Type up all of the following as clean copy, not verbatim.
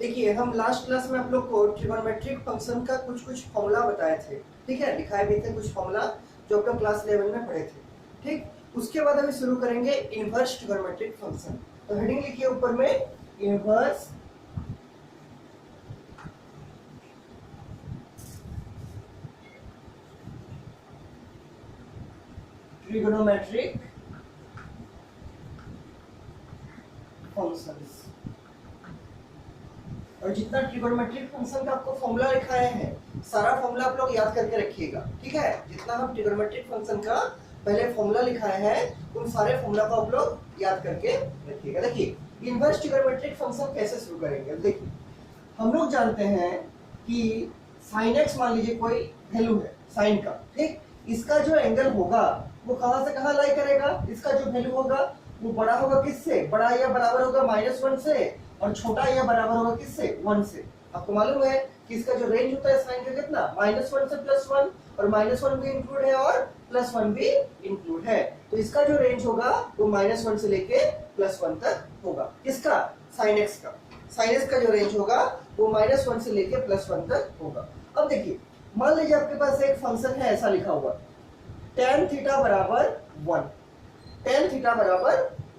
देखिए हम last class में आप लोग को ट्रिगोनोमेट्रिक फंक्शन का कुछ फॉर्मूला बताए थे, ठीक है, दिखाए भी थे कुछ फॉर्मूला जो आप लोग क्लास 11 में पढ़े थे। ठीक, उसके बाद अभी शुरू करेंगे इनवर्स ट्रिगोनोमेट्रिक फंक्शन। तो हेडिंग लिखिए ऊपर में इनवर्स ट्रिगोनोमेट्रिक फंक्शंस। और जितना ट्रिगोनोमेट्रिक फंक्शन का आपको फॉर्मूला लिखाए हैं सारा फॉर्मूला आप लोग याद करके रखिएगा, ठीक है। जितना हम ट्रिगोनोमेट्रिक फंक्शन का पहले फॉर्मूला लिखाए हैं उन सारे फॉर्मूला को आप लोग याद करके रखिएगा। देखिए इनवर्स ट्रिगोनोमेट्रिक फंक्शन कैसे शुरू करेंगे। देखिए हम लोग जानते हैं कि sin x मान लीजिए कोई वैल्यू है साइन का, ठीक, इसका जो एंगल होगा वो कहां से कहां लाई करेगा। इसका जो वैल्यू होगा वो बड़ा होगा किससे, बड़ा या बराबर होगा -1 से, और छोटा या बराबर होगा किससे, 1 से। आपको मालूम है कि इसका जो रेंज होता है साइन का कितना, -1 से +1, और -1 भी इंक्लूड है और +1 भी इंक्लूड है। तो इसका जो रेंज होगा वो -1 से लेके +1 तक होगा। किसका, sin x का। sin x का जो रेंज होगा वो -1 से लेके +1 तक होगा। अब देखिए मान लीजिए आपके पास एक फंक्शन है ऐसा लिखा हुआ tan थीटा बराबर 1, tan थीटा बराबर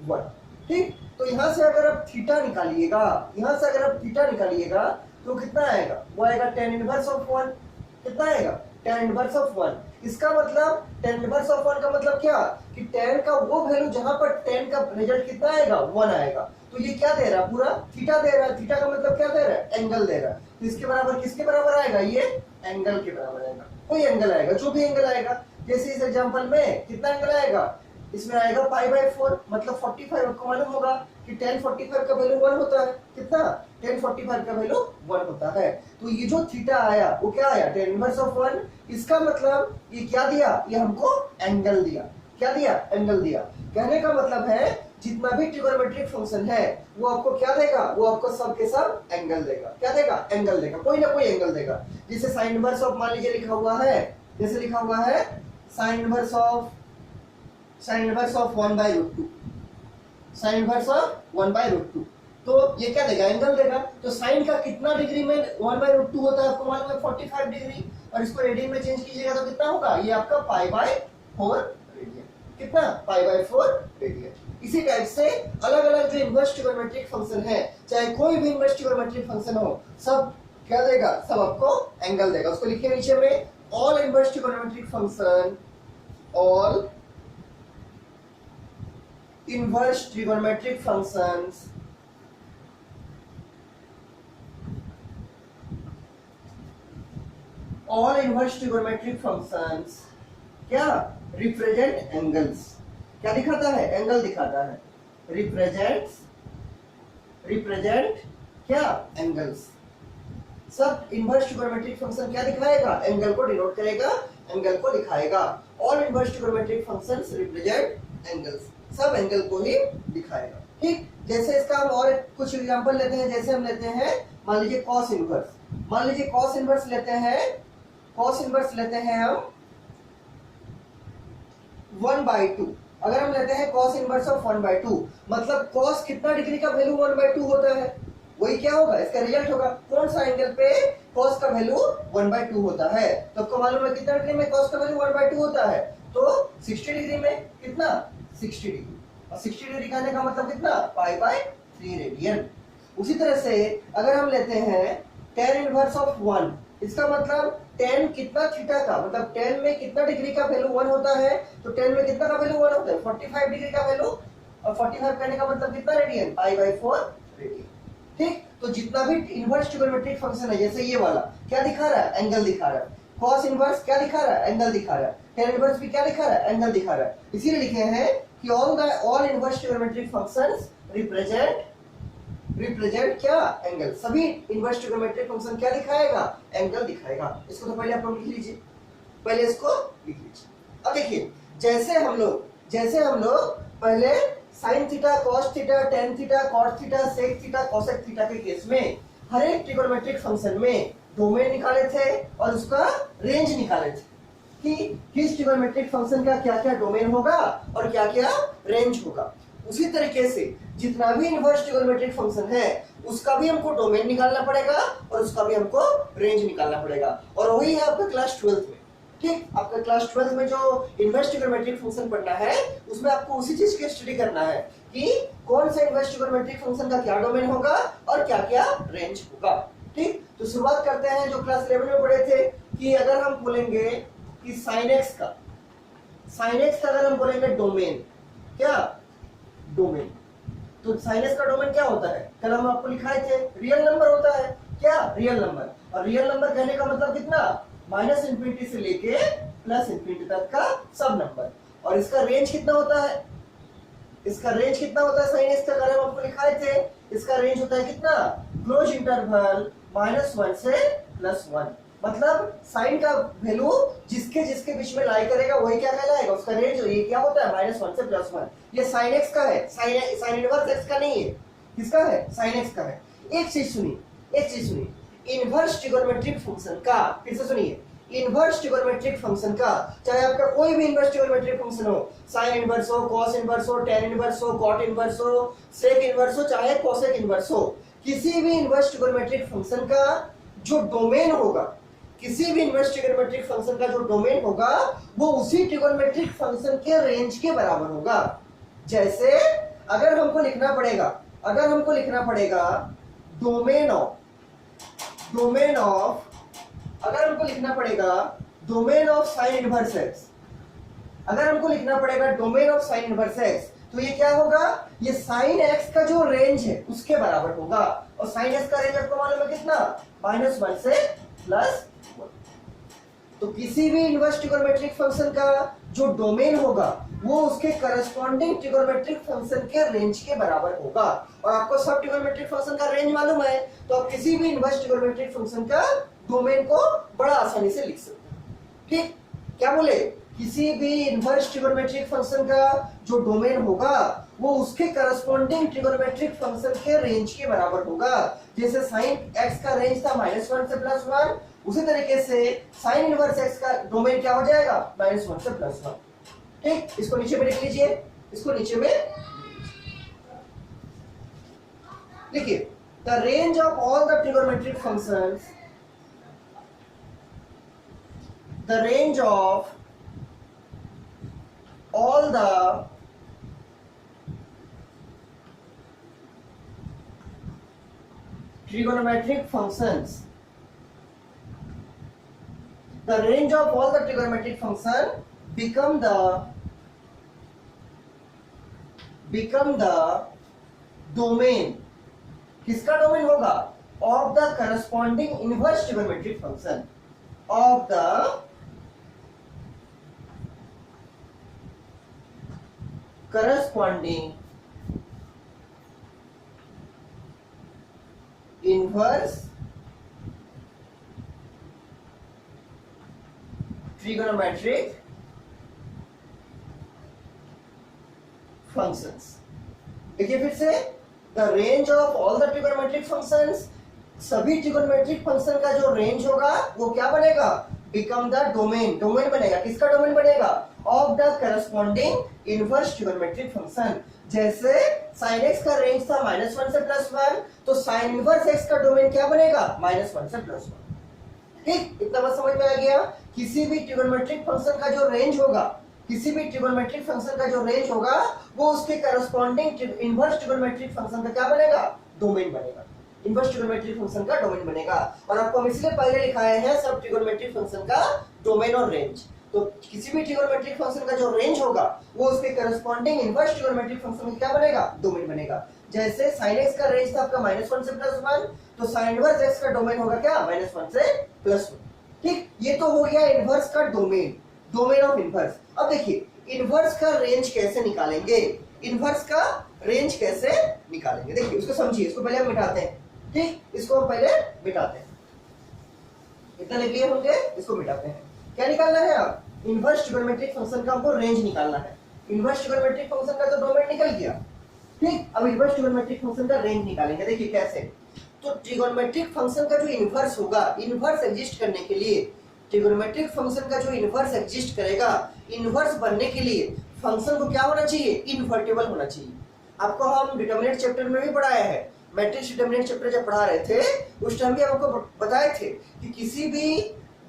1, ठीक। तो यहां से अगर आप थीटा निकालिएगा, यहां से अगर आप थीटा निकालिएगा तो कितना आएगा, वो आएगा tan इनवर्स ऑफ 1। कितना आएगा, tan इनवर्स ऑफ 1। इसका मतलब tan इनवर्स ऑफ 1 का मतलब क्या कि tan का वो वैल्यू जहां पर tan का रिजल्ट कितना आएगा, 1 आएगा। तो ये क्या दे रहा है, पूरा थीटा दे रहा है। थीटा का मतलब क्या दे रहा है, एंगल दे रहा है। तो इसके बराबर किसके बराबर आएगा, ये एंगल के बराबर आएगा। कोई एंगल आएगा, जो भी एंगल आएगा। जैसे इस एग्जांपल में कितना एंगल आएगा, इसमें आएगा π/4, मतलब 45। आपको मालूम होगा कि tan 45 का वैल्यू 1 होता है। कितना, tan 45 का वैल्यू 1 होता है। तो ये जो थीटा आया वो क्या आया, tan इनवर्स ऑफ 1। इसका मतलब ये क्या दिया, ये हमको एंगल दिया। क्या दिया, एंगल दिया। कहने का मतलब है जितना भी ट्रिगोनोमेट्रिक फंक्शन है वो आपको क्या देगा, वो आपको सब के सब एंगल देगा। क्या देगा, एंगल देगा, कोई ना कोई एंगल देगा। जैसे साइन इनवर्स ऑफ मान लीजिए लिखा हुआ है, जैसे लिखा हुआ है sign inverse of 1/√2, sign inverse of 1/√2। तो ये क्या देगा, एंगल देगा। तो साइन का कितना डिग्री में 1/√2 होता है, आपको मालूम है 45 डिग्री। और इसको रेडियन में चेंज कीजिएगा तो कितना होगा, ये आपका π/4 रेडियन। कितना, π/4 रेडियन। इसी टाइप से अलग अलग जो इनवर्स ट्रिगोनोमेट्रिक फंक्शन है, चाहे कोई भी इनवर्स ट्रिगोनोमेट्रिक फंक्शन हो, सब क्या देगा, सब आपको एंगल देगा। उसको लिखिए नीचे में, all inverse trigonometric function, all inverse trigonometric functions all inverse trigonometric functions क्या, represent angles। क्या दिखाता है, एंगल दिखाता है। represent क्या, एंगल्स। सब इनवर्स ट्रिगोनोमेट्रिक फंक्शन क्या दिखाएगा, एंगल को डिनोट करेगा, एंगल को दिखाएगा। All inverse trigonometric functions represent angles, सब एंगल को ही दिखाएगा, ठीक। जैसे इसका हम और कुछ एग्जांपल लेते हैं। जैसे हम लेते हैं मान लीजिए cos इनवर्स, मान लीजिए cos इनवर्स लेते हैं, cos इनवर्स लेते हैं हम 1/2। अगर हम लेते हैं cos इनवर्स ऑफ 1/2, मतलब cos कितना डिग्री का वैल्यू 1/2 होता है, वही क्या होगा, इसका रिजल्ट होगा। कौन सा एंगल पे cos का वैल्यू 1/2 होता है। तो आपको मालूम है कितना डिग्री में cos का वैल्यू 1/2 होता है, तो 60 डिग्री में। कितना, 60 डिग्री। और 60 डिग्री कहने का मतलब कितना, π/3 रेडियन। उसी तरह से अगर हम लेते हैं tan इनवर्स ऑफ 1, इसका मतलब tan कितना थीटा का, मतलब tan में कितना डिग्री का वैल्यू 1 होता है, तो tan में कितना का वैल्यू 1 होता है, 45 डिग्री का वैल्यू। और 45 कहने का मतलब कितना रेडियन, π/4 रेडियन, ठीक। तो जितना भी इनवर्स ट्रिगोनोमेट्रिक फंक्शन है, जैसे ये वाला क्या दिखा रहा है, एंगल दिखा रहा है। cos इनवर्स क्या दिखा रहा है, एंगल दिखा रहा है। tan इनवर्स भी क्या दिखा रहा है, एंगल दिखा रहा है। इसीलिए लिखे हैं कि all inverse trigonometric functions represent क्या, एंगल। सभी इनवर्स ट्रिगोनोमेट्रिक फंक्शन क्या दिखाएगा, एंगल दिखाएगा। इसको तो पहले आप लोग लिख लीजिए, पहले इसको लिख लीजिए। अब देखिए जैसे हम लोग पहले sine theta, cos theta, tan theta, cot theta, sec theta, cosec theta के केस में हर एक ट्रिगोनोमेट्रिक फंक्शन में डोमेन निकाले थे और उसका रेंज निकाले थे कि किस ट्रिगोनोमेट्रिक फंक्शन का क्या क्या डोमेन होगा और क्या क्या रेंज होगा। उसी तरीके से जितना भी इनवर्स ट्रिगोनोमेट्रिक फंक्शन है उसका भी हमको डोमेन निकालना पड़ेगा और उसका भी हमको रेंज निकालना पड़ेगा, और वही है आपका क्लास 12th में। ठीक, आपका क्लास 12th में जो इनवर्स ट्रिगोनोमेट्रिक फंक्शन पढ़ना है उसमें आपको उसी चीज की स्टडी करना है कि कौन सा इनवर्स ट्रिगोनोमेट्रिक फंक्शन का क्या डोमेन होगा और क्या क्या रेंज होगा। ठीक, तो शुरुआत करते हैं जो क्लास 11 में पढ़े थे कि अगर हम बोलेंगे कि sin x का अगर हम बोलेंगे डोमेन, क्या डोमेन, तो sin x का डोमेन क्या होता है, कल हम आपको लिखाए थे रियल नंबर होता है, क्या रियल नंबर, और रियल नंबर कहने का मतलब कितना, -∞ से लेके +∞ तक का सब नंबर, और इसका रेंज कितना होता है, इसका रेंज कितना होता है sin x का, अगर हम आपको लिखाए थे इसका रेंज होता है कितना, क्लोज इंटरवल -1 से +1, मतलब साइन का वैल्यू जिसके जिसके बीच में लाई करेगा वही क्या कहलाएगा, उसका रेंज, ये क्या होता है -1 से +1। ये sin x का है, sin इनवर्स x का नहीं है, किसका है, sin x का है। एक चीज सुनिए, इनवर्स ट्रिगोनोमेट्रिक फंक्शन का, फिर से सुनिए, इनवर्स ट्रिगोनोमेट्रिक फंक्शन का, चाहे आपका कोई भी इनवर्स ट्रिगोनोमेट्रिक फंक्शन हो, साइन इनवर्स हो, कॉस इनवर्स हो, tan इनवर्स हो, कॉट इनवर्स हो, सेक इनवर्स हो, चाहे कोसेक इनवर्स हो, किसी भी इनवर्स ट्रिगोनोमेट्रिक फंक्शन का जो डोमेन होगा, किसी भी इनवर्स ट्रिगोनोमेट्रिक फंक्शन का जो डोमेन होगा वो उसी ट्रिगोनोमेट्रिक फंक्शन के रेंज के बराबर होगा। जैसे अगर हमको लिखना पड़ेगा डोमेन ऑफ अगर हमको लिखना पड़ेगा domain of sine inverse x, अगर हमको लिखना पड़ेगा domain of sine inverse x, तो ये क्या होगा, ये साइन एक्स का जो रेंज है उसके बराबर होगा, और साइन एक्स का रेंज आपको मालूम है कितना, -1 से +1। तो किसी भी इनवर्स ट्रिगोनोमेट्रिक फंक्शन का जो डोमेन होगा वो उसके करस्पॉन्डिंग ट्रिगोनोमेट्रिक फंक्शन के रेंज के बराबर होगा, और आपको सब ट्रिगोनोमेट्रिक फंक्शन का रेंज मालूम है, तो आप किसी भी इनवर्स ट्रिगोनोमेट्रिक फंक्शन का डोमेन को बड़ा आसानी से लिख सकते हैं। ठीक, क्या बोले, किसी भी इनवर्स ट्रिगोनोमेट्रिक फंक्शन का जो डोमेन होगा वो उसके करस्पॉन्डिंग ट्रिगोनोमेट्रिक फंक्शन के रेंज के बराबर होगा। जैसे साइन x का रेंज था -1 से +1, उसी तरीके से साइन इनवर्स x का डोमेन क्या हो जाएगा, -1 से +1। ठीक, इसको नीचे में लिख लीजिए, इसको नीचे में लिखिए, the range of all the trigonometric functions, the range of all the trigonometric functions, the range of all the trigonometric function become the domain, किसका डोमेन होगा, of the corresponding inverse trigonometric function, of the corresponding inverse trigonometric functions। देखिए फिर से, the range of all the trigonometric functions, सभी trigonometric function का जो range होगा वो क्या बनेगा, बिकम द डोमेन, डोमेन बनेगा, किसका डोमेन बनेगा, of the corresponding inverse trigonometric function. जैसे sin x का रेंज था -1 से +1, तो sin इनवर्स x का डोमेन क्या बनेगा, -1 से +1। ठीक, इतना बात समझ में आ गया। किसी भी ट्रिगोनोमेट्रिक फंक्शन का जो रेंज होगा, किसी भी ट्रिगोनोमेट्रिक फंक्शन का जो रेंज होगा वो उसके करस्पॉन्डिंग इनवर्स ट्रिगोनोमेट्रिक फंक्शन का क्या बनेगा, डोमेन बनेगा, इनवर्स ट्रिगोनोमेट्रिक फंक्शन का डोमेन बनेगा। और आपको हम इसलिए पहले लिखाए हैं सब ट्रिगोनोमेट्रिक फंक्शन का डोमेन और रेंज। तो किसी भी ट्रिगोनोमेट्रिक फंक्शन का जो रेंज होगा वो उसके करस्पॉन्डिंग इनवर्स ट्रिगोनोमेट्रिक फंक्शन का क्या बनेगा, डोमेन बनेगा। जैसे sin x का रेंज था आपका -1 से +1, तो sin इनवर्स x का डोमेन होगा क्या, -1 से +1। ठीक, ये तो हो गया इनवर्स का डोमेन, डोमेन ऑफ इनवर्स। अब देखिए इनवर्स का रेंज कैसे निकालेंगे, इनवर्स का रेंज कैसे निकालेंगे, देखिए उसको समझिए, इसको पहले हम मिटाते हैं। ठीक, इसको हम पहले मिटाते हैं, इतना लिख लिए होंगे, इसको मिटाते हैं। क्या निकालना है, आप इनवर्स ट्रिगोनोमेट्रिक फंक्शन का हमको रेंज निकालना है। इनवर्स ट्रिगोनोमेट्रिक फंक्शन का तो डोमेन निकल गया। ठीक, अब इनवर्स ट्रिगोनोमेट्रिक फंक्शन का रेंज निकालेंगे। देखिए कैसे, तो ट्रिगोनोमेट्रिक फंक्शन का जो इनवर्स होगा, इनवर्स एग्जिस्ट करने के लिए, ट्रिगोनोमेट्रिक फंक्शन का जो इनवर्स एग्जिस्ट करेगा, इनवर्स बनने के लिए फंक्शन को क्या होना चाहिए, इनवर्टिबल होना चाहिए। आपको हम डिटरमिनेंट चैप्टर में भी पढ़ाया है, मैट्रिक्स डिटरमिनेंट चैप्टर जब पढ़ा रहे थे उस टाइम भी आपको बताए थे कि किसी भी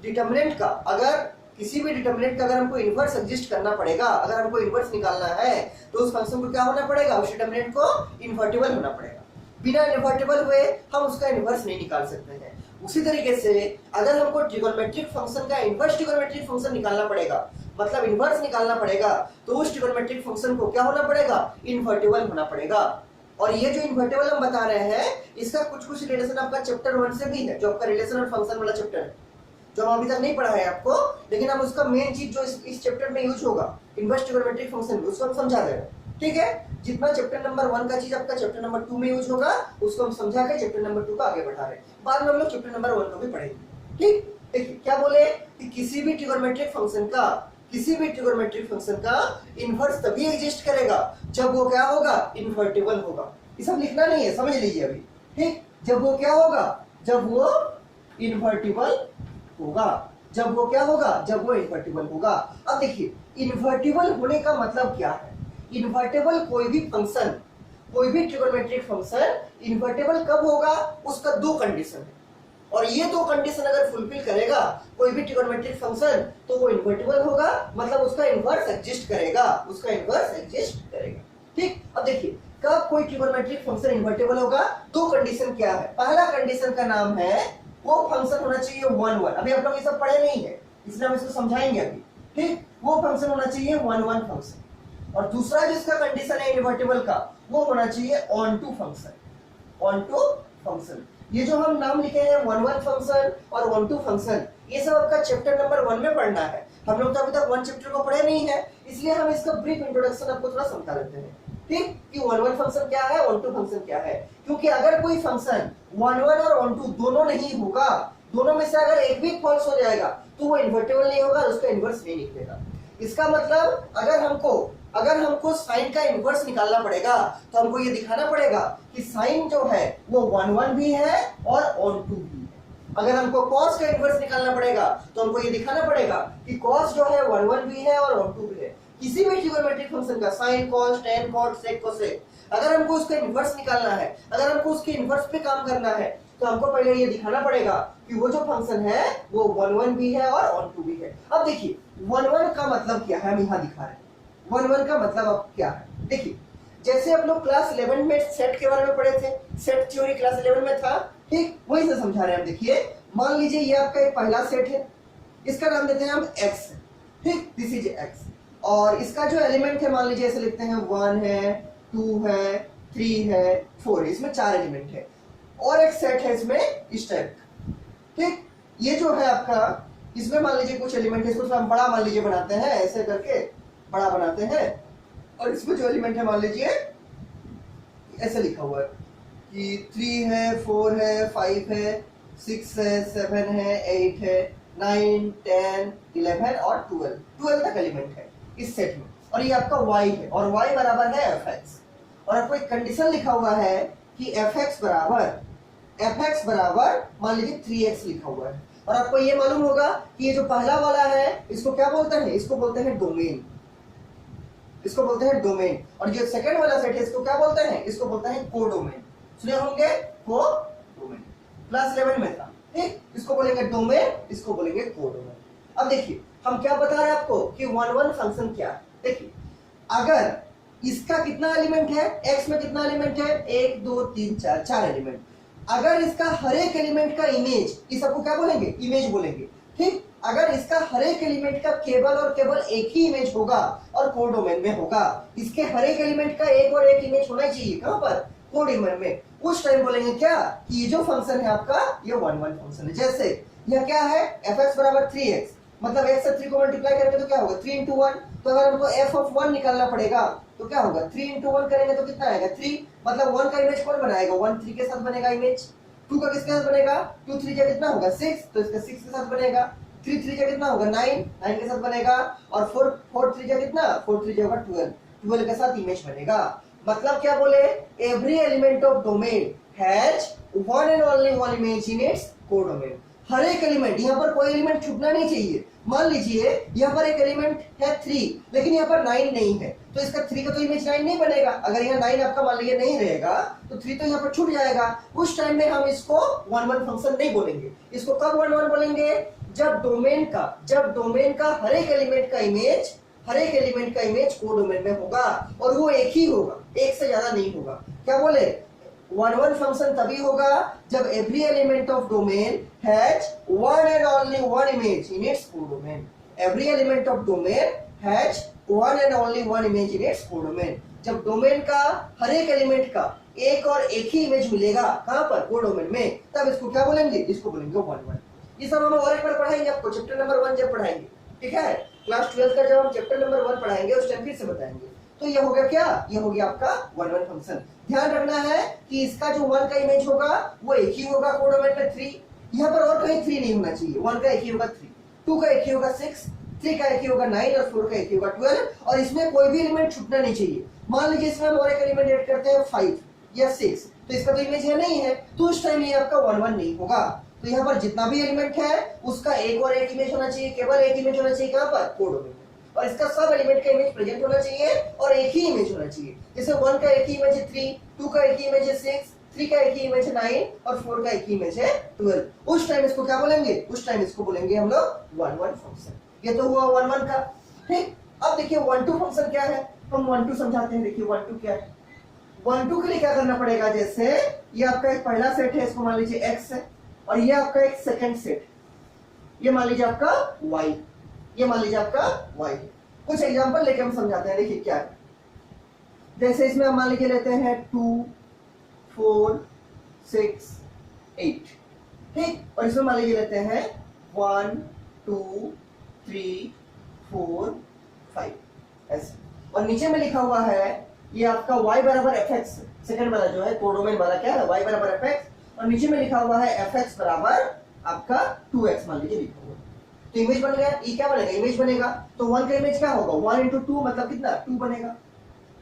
डिटरमिनेंट का अगर हमको इनवर्स एग्जिस्ट करना पड़ेगा, अगर हमको इनवर्स निकालना है तो उस फंक्शन को क्या होना पड़ेगा, उस डिटरमिनेंट को इनवर्टिबल होना पड़ेगा। बिना इनवर्टिबल हुए हम उसका इनवर्स नहीं निकाल सकते हैं। उसी तरीके से अगर हमको ट्रिगोनोमेट्रिक फंक्शन का इनवर्स ट्रिगोनोमेट्रिक फंक्शन निकालना पड़ेगा, मतलब इनवर्स निकालना पड़ेगा, तो उस ट्रिगोनोमेट्रिक फंक्शन को क्या होना पड़ेगा, इनवर्टिबल होना पड़ेगा। और ये जो इनवर्टिबल हम बता रहे हैं इसका कुछ रिलेशन आपका चैप्टर 1 से भी है, जो आपका रिलेशन और फंक्शन वाला चैप्टर है, जो हम अभी तक नहीं पढ़ा है आपको, लेकिन हम उसका मेन चीज जो इस चैप्टर में यूज होगा इनवर्स ट्रिगोनोमेट्रिक फंक्शन में, उसको हम समझा दे रहे हैं। ठीक है, जितना चैप्टर नंबर 1 का चीज आपका चैप्टर नंबर 2 में यूज होगा उसको हम समझा के चैप्टर नंबर 2 का आगे बढ़ा रहे हैं। बाद में हम लोग चैप्टर नंबर 1 को भी पढ़ेंगे। ठीक, देखिए क्या बोले कि किसी भी ट्रिगोनोमेट्रिक फंक्शन का इनवर्स तभी एग्जिस्ट करेगा जब वो क्या होगा, इनवर्टिबल होगा। ये सब लिखना नहीं है, समझ लीजिए अभी। ठीक, जब वो क्या होगा, जब वो इनवर्टिबल होगा, जब वो क्या होगा, जब वो इनवर्टिबल होगा। अब देखिए इनवर्टिबल होने का मतलब क्या है। इनवर्टिबल कोई भी ट्रिगोनोमेट्रिक फंक्शन इनवर्टिबल कब होगा, उसका दो कंडीशन है, और ये दो कंडीशन अगर फुलफिल करेगा कोई भी ट्रिगोनोमेट्रिक फंक्शन तो वो इनवर्टिबल होगा, मतलब उसका इनवर्स एग्जिस्ट करेगा, ठीक, अब देखिए कब कोई ट्रिगोनोमेट्रिक फंक्शन इनवर्टिबल होगा, दो कंडीशन क्या है। पहला कंडीशन का नाम है वो फंक्शन होना चाहिए 1 1, अभी आप लोग ये सब पढ़े नहीं है इसलिए हम इसको समझाएंगे अभी। ठीक, वो फंक्शन होना चाहिए 1 1 फंक्शन। और दूसरा जिसका कंडीशन है इनवर्टिबल का वो होना चाहिए ऑन टू फंक्शन। ये जो हम नाम लिखे हैं 1 1 फंक्शन और 1 2 फंक्शन, ये सब आपका चैप्टर नंबर 1 में पढ़ना है। हम लोग तो अभी तक 1 चैप्टर को पढ़े नहीं है, इसलिए हम इसका ब्रीफ इंट्रोडक्शन आपको थोड़ा समझा देते हैं। ठीक, कि 1 1 फंक्शन क्या है, 1 2 फंक्शन क्या है। क्योंकि अगर कोई फंक्शन 1 1 और 1 2 दोनों नहीं होगा, दोनों में से अगर एक भी फॉल्स हो जाएगा तो वो इन्वर्टिबल नहीं होगा, उसका इनवर्स नहीं निकलेगा। इसका मतलब अगर हमको साइन का इनवर्स निकालना पड़ेगा तो हमको ये दिखाना पड़ेगा कि साइन जो है वो 1 1 भी है और ऑन 2 भी है। अगर हमको कॉस का इनवर्स निकालना पड़ेगा तो हमको ये दिखाना पड़ेगा कि कॉस जो है 1 1 भी है और ऑन 2 भी है। किसी भी ट्रिगोनोमेट्रिक फंक्शन का साइन, कॉस, टेन, कॉट, सेक, कोसेक, अगर हमको उसका इनवर्स निकालना है, अगर हमको उसके इनवर्स पे काम करना है तो हमको पहले ये दिखाना पड़ेगा कि वो जो फंक्शन है वो 1 1 भी है और ऑन 2 भी है। अब देखिए 1 1 का मतलब क्या है, हम यहाँ दिखा रहे हैं 1 1 का मतलब अब क्या है। देखिए जैसे आप लोग क्लास 11 में सेट के बारे में पढ़े थे, सेट थ्योरी क्लास 11 में था, ठीक, वही से समझा रहे हैं हम। देखिए मान लीजिए ये आपका एक पहला सेट है, इसका नाम देते हैं हम x, ठीक, दिस इज x, और इसका जो एलिमेंट है मान लीजिए ऐसे लिखते हैं 1 है, 2 है, 3 है, 4 है, इसमें 4 एलिमेंट है। और एक सेट है इसमें इस टाइप, ठीक, ये जो है आपका इसमें मान लीजिए कुछ एलिमेंट है, इसको हम बड़ा मान लीजिए बनाते हैं, ऐसे करके बड़ा बनाते हैं, और इसमें जो एलिमेंट है मान लीजिए ऐसे लिखा हुआ है कि 3 है, 4 है, 5 है, 6 है, 7 है, 8 है, 9, 10, 11 और 12 तक एलिमेंट है इस सेट में। और ये आपका y है और y बराबर है fx, और आपको एक कंडीशन लिखा हुआ है कि fx बराबर मान लीजिए 3x लिखा हुआ है। और आपको ये मालूम होगा कि ये जो पहला वाला है इसको क्या बोलते हैं, इसको बोलते हैं डोमेन, और जो सेकंड वाला सेट है इसको क्या बोलते हैं, इसको बोलते हैं कोडोमेन। सुने होंगे कोडोमेन, क्लास 11 में था, ठीक, इसको बोलेंगे डोमेन, इसको बोलेंगे कोडोमेन। अब देखिए हम क्या बता रहे हैं आपको कि 1 1 फंक्शन क्या है। देखिए अगर इसका कितना एलिमेंट है, x में कितना एलिमेंट है, 1 2 3 4 एलिमेंट, अगर इसका हर एक एलिमेंट का इमेज, इस सबको क्या बोलेंगे, इमेज बोलेंगे, ठीक, अगर इसका हर एक एलिमेंट का केवल और केवल एक ही इमेज होगा और कोडोमेन में होगा, इसके हर एक एलिमेंट का एक और एक इमेज होना चाहिए, कहां पर, कोडोमेन में, उस टाइम बोलेंगे क्या कि ये जो फंक्शन है आपका ये 1 1 फंक्शन है। जैसे यह क्या है, fx बराबर 3x, मतलब x से 3 को मल्टीप्लाई करेंगे तो क्या होगा 3 into 1, तो अगर हमको f of 1 निकालना पड़ेगा तो क्या होगा 3 into 1 करेंगे तो कितना आएगा 3, मतलब 1 का इमेज कौन बनाएगा, 1 3 के साथ बनेगा इमेज, 2 का किसके साथ बनेगा, 2 3 का कितना होगा 6, तो इसका 6 के साथ बनेगा, 3 3 का कितना होगा 9 के साथ बनेगा, और 4 3 का कितना, 4 3 होगा 12 के साथ इमेज बनेगा। मतलब क्या बोले, every element of domain has one and only one image in its codomain. हर एक एलिमेंट, यहाँ पर कोई एलिमेंट छूटना नहीं चाहिए। मान लीजिए यहाँ पर एक एलिमेंट है 3, लेकिन यहाँ पर 9 नहीं है, तो इसका 3 का तो इमेज 9 नहीं बनेगा। अगर यहाँ 9 आपका मान लीजिए नहीं रहेगा तो 3 तो यहाँ पर छूट जाएगा। उस टाइम में हम इसको 1-1 फंक्शन नहीं बोलेंगे। इसको कब 1-1 बोलेंगे? जब डोमेन का हर एक एलिमेंट का इमेज को डोमेन में होगा और वो एक ही होगा, एक से ज्यादा नहीं होगा। क्या बोले? 1-1 फंक्शन तभी होगा जब every element of domain has one and only one image in its codomain. Every element of domain has one and only one image in its codomain. जब डोमेन का हर एक एलिमेंट का एक और एक ही इमेज मिलेगा, कहां पर? कोडोमेन में, तब इसको क्या बोलेंगे? इसको बोलेंगे 1-1। ये सब हम और एक बार पढ़ाएंगे आपको, चैप्टर नंबर 1 जब पढ़ाएंगे, ठीक है? क्लास 12 का जब हम चैप्टर नंबर 1 पढ़ाएंगे उस टाइम फिर से बताएंगे। तो ये हो गया क्या? ये हो गया आपका 1-1 फंक्शन। ध्यान रखना है कि इसका जो 1 का इमेज होगा वो एक ही होगा कोडोमेन में 3। यहाँ पर और कहीं 3 नहीं होना चाहिए। 1 का एक ही होगा 3, 2 का एक ही होगा 6, 3 का एक ही होगा 9 और 4 का एक ही होगा 12। और इसमें कोई भी एलिमेंट छूटना नहीं चाहिए। मान लीजिए इसमें हम और एक एलिमेंट ऐड करते हैं 5 या 6, तो इसका तो इमेज यहाँ नहीं है, तो उस टाइम ये आपका 1-1 नहीं होगा। तो यहाँ पर जितना भी एलिमेंट है उसका एक और एक इमेज होना चाहिए, केवल एक इमेज होना चाहिए। कहां पर? कोडोमेन में। और इसका सब एलिमेंट का इमेज प्रेजेंट होना चाहिए और एक ही इमेज होना चाहिए। जैसे 1 का एक ही इमेज है 3, 2 का एक ही इमेज है 6, 3 का एक ही इमेज है 9 और 4 का एक ही इमेज है 12। उस टाइम इसको क्या बोलेंगे? उस टाइम इसको बोलेंगे हम लोग 1-1 फंक्शन। ये तो हुआ 1-1 का। ठीक, अब देखिए 1-2 फंक्शन क्या है, हम 1-2 समझाते हैं। देखिए 1-2 क्या है। 1-2 के लिए क्या करना पड़ेगा? जैसे ये आपका एक पहला सेट है, इसको मान लीजिए x है, और ये आपका एक सेकंड सेट, ये मान लीजिए आपका y, ये मान लीजिए आपका y। कुछ एग्जांपल लेके हम समझाते हैं। देखिए क्या है, जैसे इसमें हम मान लीजिए लेते हैं 2, 4, 6, 8, ठीक, और इसमें मान लीजिए लेते हैं 1, 2, 3, 4, 5 ऐसे। और नीचे में लिखा हुआ है ये आपका y बराबर fx, सेकंड वाला जो है कोडोमेन वाला क्या है? y बराबर fx, और नीचे में लिखा हुआ है fx बराबर आपका 2x मान लीजिए लिखा हुआ। तो इमेज बन गया। ये क्या बनेगा? इमेज बनेगा। तो 1 का इमेज क्या होगा? 1 into 2 मतलब कितना? 2 बनेगा।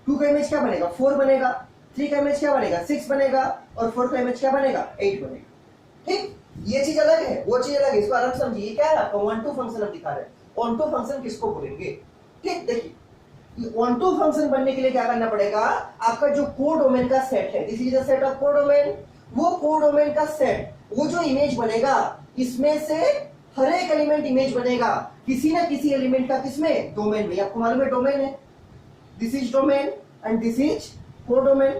2 का इमेज क्या बनेगा? 4 बनेगा। 3 का इमेज क्या बनेगा? 6 बनेगा। और 4 का इमेज क्या बनेगा? 8 बनेगा। ठीक, ये चीज अलग है, वो चीज अलग है, इसको आराम समझिए। क्या है आपका 1-2 फंक्शन हम दिखा रहे हैं। 1-2 फंक्शन किसको बोलेंगे? ठीक, देखिए 1-2 फंक्शन बनने के लिए क्या करना पड़ेगा? आपका जो कोडोमेन का सेट है, this is the set of codomain, वो कोडोमेन का सेट, वो जो इमेज बनेगा इसमें से हर एक एलिमेंट इमेज बनेगा किसी ना किसी एलिमेंट का। किसमें? डोमेन में। आपको मालूम है डोमेन है, this is domain and this is codomain.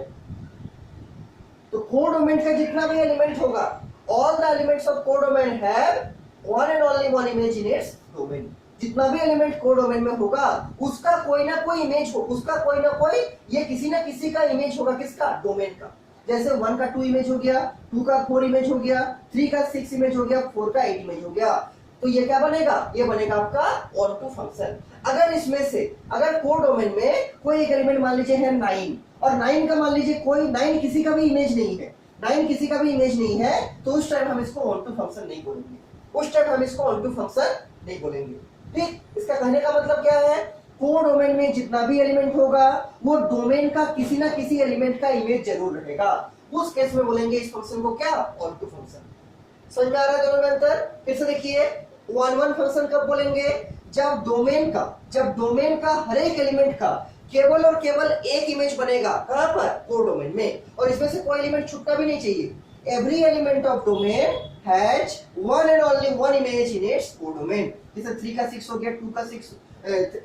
तो कोडोमेन का जितना भी एलिमेंट होगा, all the elements of codomain have one and only one image in its domain. जितना भी एलिमेंट कोडोमेन में होगा उसका कोई ना कोई इमेज हो, उसका कोई ना कोई, ये किसी ना किसी का इमेज होगा। किसका? डोमेन का। जैसे 1 का 2 इमेज हो गया, 2 का 4 इमेज हो गया, 3 का 6 इमेज हो गया, 4 का 8 इमेज हो गया। तो ये क्या बनेगा? ये बनेगा आपका 1-2 फंक्शन। अगर इसमें से अगर कोडोमेन में कोई एक एलिमेंट मान लीजिए है 9, और 9 का मान लीजिए कोई 9 किसी का भी इमेज नहीं है, 9 किसी का भी इमेज नहीं है, तो उस टाइम हम इसको 1-2 फंक्शन नहीं बोलेंगे। उस टाइम हम इसको 1-2 फंक्शन नहीं बोलेंगे। ठीक, इसका कहने का मतलब क्या है? कोडोमेन में जितना भी एलिमेंट होगा वो डोमेन का किसी ना किसी एलिमेंट का इमेज जरूर रहेगा। उस केस में बोलेंगे इस फंक्शन को क्या? 1-2 फंक्शन। समझ में आ रहा है दोनों में अंतर? फिर से देखिए 1-1 फंक्शन कब बोलेंगे? जब डोमेन का हर एक एलिमेंट का केवल और केवल एक इमेज बनेगा। कहां पर? कोडोमेन में। और इसमें से कोई एलिमेंट छूटना भी नहीं चाहिए। Every element of domain has one and only one image in its codomain. जैसे 3 का 6 हो गया, 2 का 6,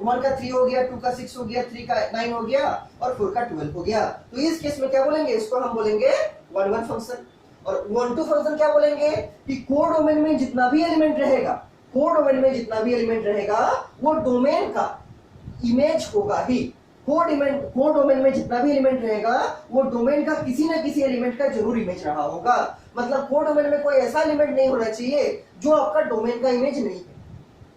1 का 3 हो गया, 2 का 6 हो गया, 3 का 9 हो गया और 4 का 12 हो गया। तो इस केस में क्या बोलेंगे? इसको हम बोलेंगे 1-1 फंक्शन। और 1-2 फंक्शन क्या बोलेंगे? कि कोडोमेन में जितना भी एलिमेंट रहेगा, वो डोमेन का इमेज होगा ही। कोडोमेन में जितना भी एलिमेंट रहेगा वो डोमेन का किसी ना किसी एलिमेंट का जरूर इमेज रहा होगा। मतलब कोडोमेन में कोई ऐसा एलिमेंट नहीं होना चाहिए जो आपका डोमेन का इमेज नहीं है।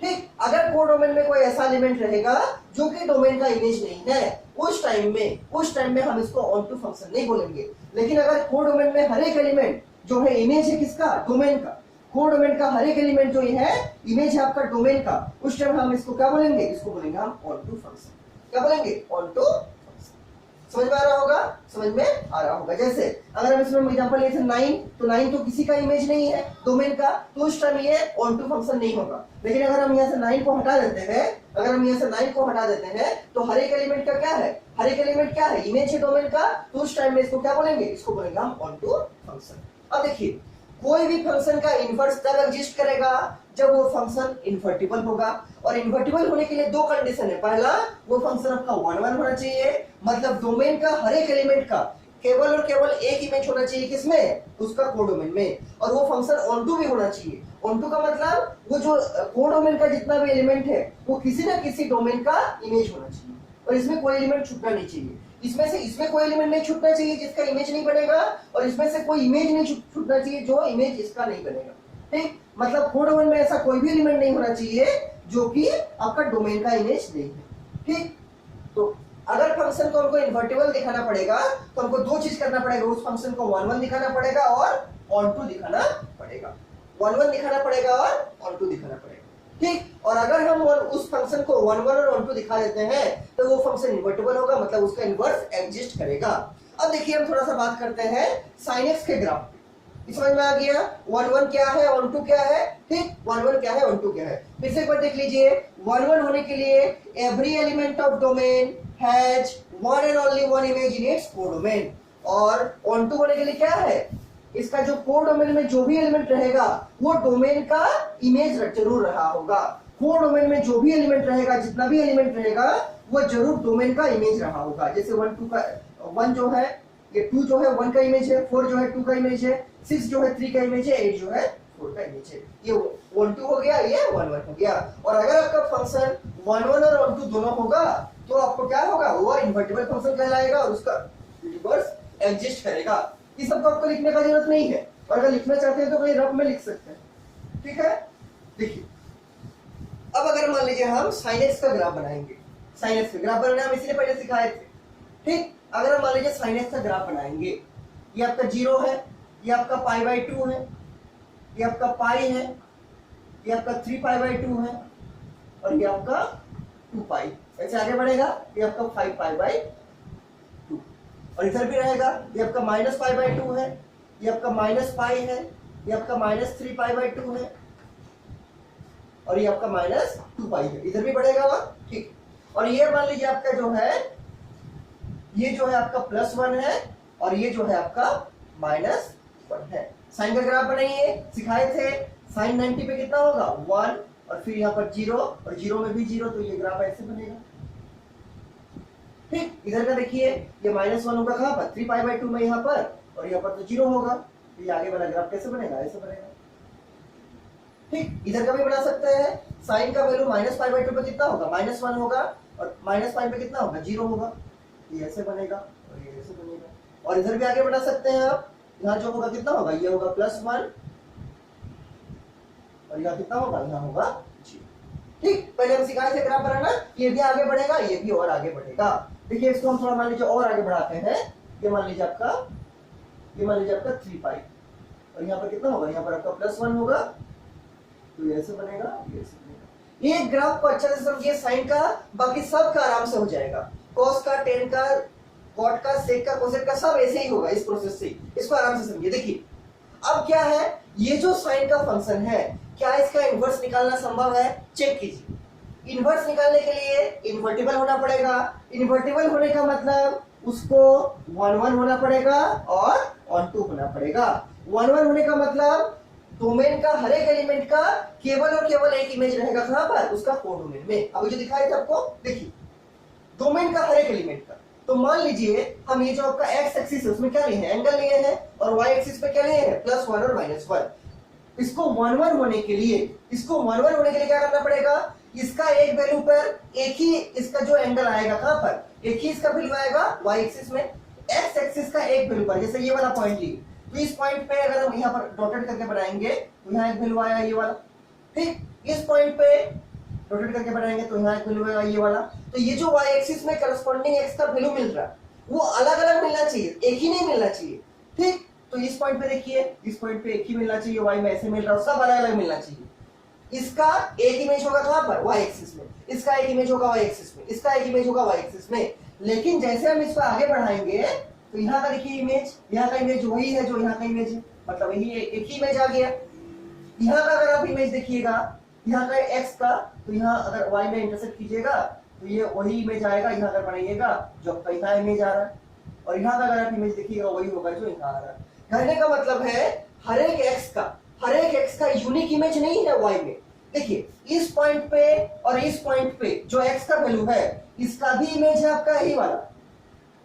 ठीक, अगर कोडोमेन में कोई ऐसा एलिमेंट रहेगा जो कि डोमेन का इमेज नहीं है, उस टाइम में हम इसको 1-2 फंक्शन नहीं बोलेंगे। लेकिन अगर कोडोमेन में हर एक एलिमेंट जो है इमेज है किसका? डोमेन का। कोडोमेन का हर एक एलिमेंट जो है इमेज है आपका डोमेन का, उस टाइम हम इसको क्या बोलेंगे? इसको बोलेंगे हम 1-2 फंक्शन। क्या बोलेंगे? 1-2 फंक्शन। समझ में आ रहा होगा, समझ में आ रहा होगा। जैसे अगर हम इसमें एग्जांपल लेते 9, तो 9 तो किसी का इमेज नहीं है डोमेन का, तो उस टाइम ये ऑन टू फंक्शन नहीं होगा। लेकिन अगर हम यहाँ से 9 को हटा देते हैं, अगर हम यहाँ से 9 को हटा देते हैं, तो हर एक एलिमेंट का क्या है, हर एक एलिमेंट क्या है, इमेज है डोमेन का, तो उस टाइम में इसको क्या बोलेंगे, इसको बोलेंगे हम ऑन टू फंक्शन। अब देखिए कोई भी फंक्शन का इन्वर्स तब एग्जिस्ट करेगा जब वो फंक्शन इन्वर्टिबल होगा, और इन्वर्टिबल होने के लिए दो कंडीशन है। पहला, वो फंक्शन आपका 1 1 होना चाहिए, मतलब डोमेन का हर एक एलिमेंट का केवल और केवल एक इमेज होना चाहिए, किसमें, उसका कोडोमेन में, और वो फंक्शन ऑन टू भी होना चाहिए। ऑन टू का मतलब वो जो कोडोमेन का जितना भी एलिमेंट है वो किसी ना किसी डोमेन का इमेज होना चाहिए, और इसमें कोई एलिमेंट छूटना नहीं चाहिए। इसमें कोई एलिमेंट नहीं छूटना चाहिए जिसका इमेज नहीं बनेगा, और इसमें से कोई इमेज नहीं छूटना चाहिए जो इमेज इसका नहीं बनेगा। ठीक, मतलब कोडोमेन में ऐसा कोई भी एलिमेंट नहीं होना चाहिए जो कि आपका डोमेन का इमेज नहीं है। ठीक, तो अगर फंक्शन को हमको इन्वर्टिबल दिखाना पड़ेगा तो हमको दो चीज करना पड़ेगा, उस फंक्शन को 1 1 दिखाना पड़ेगा और ऑन टू दिखाना पड़ेगा, 1 1 दिखाना पड़ेगा और ऑन टू दिखाना पड़ेगा। ठीक, और अगर हम उस फंक्शन को 1 1 और ऑन टू दिखा देते हैं तो वो फंक्शन इन्वर्टिबल होगा, मतलब उसका इन्वर्स एग्जिस्ट करेगा। अब देखिए हम थोड़ा सा बात करते हैं sin x के ग्राफ पे, समझ में आ गया 1 1 क्या है, ऑन टू क्या है। ठीक, 1 1 क्या है, ऑन टू क्या है, फिर से एक बार देख लीजिए। 1 1 होने के लिए every element of domain has one and only one image in its codomain, और ऑन टू होने के लिए क्या है, इसका जो कोडोमेन में जो भी एलिमेंट रहेगा वो डोमेन का इमेज जरूर रहा होगा। कोडोमेन में जो भी एलिमेंट रहेगा, जितना भी एलिमेंट रहेगा वो जरूर डोमेन का इमेज रहा होगा। जैसे 1 2 का 1 जो है, ये 2 जो है 1 का इमेज है, 4 जो है 2 का इमेज है, 6 जो है 3 का इमेज है, 8 जो है 4 का इमेज है। ये 1 2 हो गया, ये 1 1 हो गया। और अगर आपका फंक्शन 1 1 और ऑन टू दोनों होगा तो आपको क्या होगा, वो इन्वर्टिबल फंक्शन कहलाएगा और उसका इन्वर्स एग्जिस्ट करेगा। ये सब आपको लिखने का जरूरत नहीं है, और अगर लिखना चाहते हैं तो कोई रफ में लिख सकते हैं। ठीक है, देखिए अब अगर मान लीजिए हम sin x का ग्राफ बनाएंगे, sin x का ग्राफ बनाना हम इसलिए पहले सिखाए थे। ठीक, अगर हम मान लीजिए sin x का ग्राफ बनाएंगे, ये आपका 0 है, ये आपका π/2 है, ये आपका पाई है, ये आपका 3π/2 है, और ये आपका 2π। ऐसे आगे बढ़ेगा, ये आपका 5π/2, और इधर भी रहेगा, ये आपका -π/2 है, ये आपका -π है, ये आपका -3π/2 है, और ये आपका -2π है, इधर भी बढ़ेगा वह। ठीक, और ये मान लीजिए आपका जो है, ये जो है आपका +1 है, और ये जो है आपका -1 है। साइन का ग्राफ बनाइए, सिखाए थे। साइन 90 पे कितना होगा, 1, और फिर यहाँ पर 0, और 0 में भी 0, तो ये ग्राफ ऐसे बनेगा। ठीक, इधर का देखिए, ये -1 होगा कहाँ पर, 3π/2 में यहाँ पर, और यहाँ पर तो 0 होगा, तो ये आगे वाला ग्राफ कैसे बनेगा, ऐसे बनेगा। ठीक, इधर का भी बना सकते हैं। साइन का वैल्यू -π/2 पे कितना होगा, -1 होगा, और -π पे कितना होगा, 0 होगा, ये ऐसे बनेगा और ये ऐसे बनेगा। और इधर भी आगे बना सकते हैं आप, यहाँ जो होगा कितना होगा, ये होगा +1, और यहाँ कितना होगा, यहाँ होगा 0। ठीक, पहले हम सिखाए थे ग्राफ बनाना, ये भी आगे बढ़ेगा, ये भी और आगे बढ़ेगा। देखिए इसको हम थोड़ा मान लीजिए और आगे बढ़ाते हैं। ये मान लीजिए आपका 3π, और यहाँ पर कितना होगा, यहाँ पर आपका +1 होगा, तो ये ऐसे बनेगा, ये ऐसे बनेगा। ये ग्राफ को अच्छा से समझिए साइन का, बाकी सब का आराम से हो जाएगा। कॉस का, टेन का, कॉट का, सेक का, कोसेक का, सब ऐसे ही होगा इस प्रोसेस से। इसको आराम से समझिए। देखिए अब क्या है, ये जो साइन का फंक्शन है, क्या इसका इन्वर्स निकालना संभव है, चेक कीजिए। इन्वर्स निकालने के लिए इन्वर्टिबल होना पड़ेगा। इन्वर्टिबल होने का मतलब उसको 1 1 होना पड़ेगा और ऑन टू होना पड़ेगा। 1 1 होने का मतलब डोमेन का हर एक एलिमेंट का केवल और केवल एक इमेज रहेगा, कहां पर, उसका कोडोमेन में। अभी जो दिखाया था आपको, देखिए डोमेन का हर एक एलिमेंट का। तो मान लीजिए हम ये जो आपका एक्स एक्सिस है उसमें क्या लिए हैं, एंगल लिए हैं, और वाई एक्सिस पे क्या लिए हैं, +1 और -1। इसको 1 1 होने के लिए, क्या करना पड़ेगा, इसका एक वैल्यू पर एक ही इसका जो एंगल आएगा, कहां पर, एक ही इसका वैल्यू आएगा वाई एक्सिस में। एक्स एक्सिस का एक वैल्यू पर, जैसे ये वाला पॉइंट लिए, तो इस पॉइंट पे अगर हम यहाँ पर डॉटेड करके बनाएंगे तो यहाँ एक वैल्यू आया ये वाला। ठीक, इस पॉइंट पे डॉटेड करके बनाएंगे तो यहाँ एक वैल्यू आएगा ये वाला। तो ये जो वाई एक्सिस में करस्पॉन्डिंग एक्स का वैल्यू मिल रहा है वो अलग अलग मिलना चाहिए, एक ही नहीं मिलना चाहिए। ठीक, तो इस पॉइंट पे देखिए, इस पॉइंट पे एक ही मिलना चाहिए, वाई में ऐसे मिल रहा है, सब अलग अलग मिलना चाहिए। इसका एक इमेज होगा कहां पर, वाई एक्सिस में, इसका एक इमेज होगा वाई एक्सिस में, इसका एक इमेज होगा वाई एक्सिस में। लेकिन जैसे हम इसको आगे बढ़ाएंगे तो यहाँ का देखिए इमेज, यहाँ का इमेज वही है जो यहाँ का इमेज है, मतलब यही एक ही इमेज आ गया। यहाँ का अगर आप इमेज देखिएगा, यहाँ का एक्स का, तो यहाँ अगर वाई में इंटरसेक्ट कीजिएगा तो ये वही इमेज आएगा। यहाँ अगर बनाइएगा जो आपका यहाँ इमेज आ रहा है, और यहाँ का अगर आप इमेज देखिएगा वही होगा जो यहाँ आ रहा है। कहने का मतलब है हर एक एक्स का यूनिक इमेज नहीं है वाई में। देखिए इस पॉइंट पे और इस पॉइंट पे जो एक्स का वैल्यू है, इसका भी इमेज है आपका यही वाला,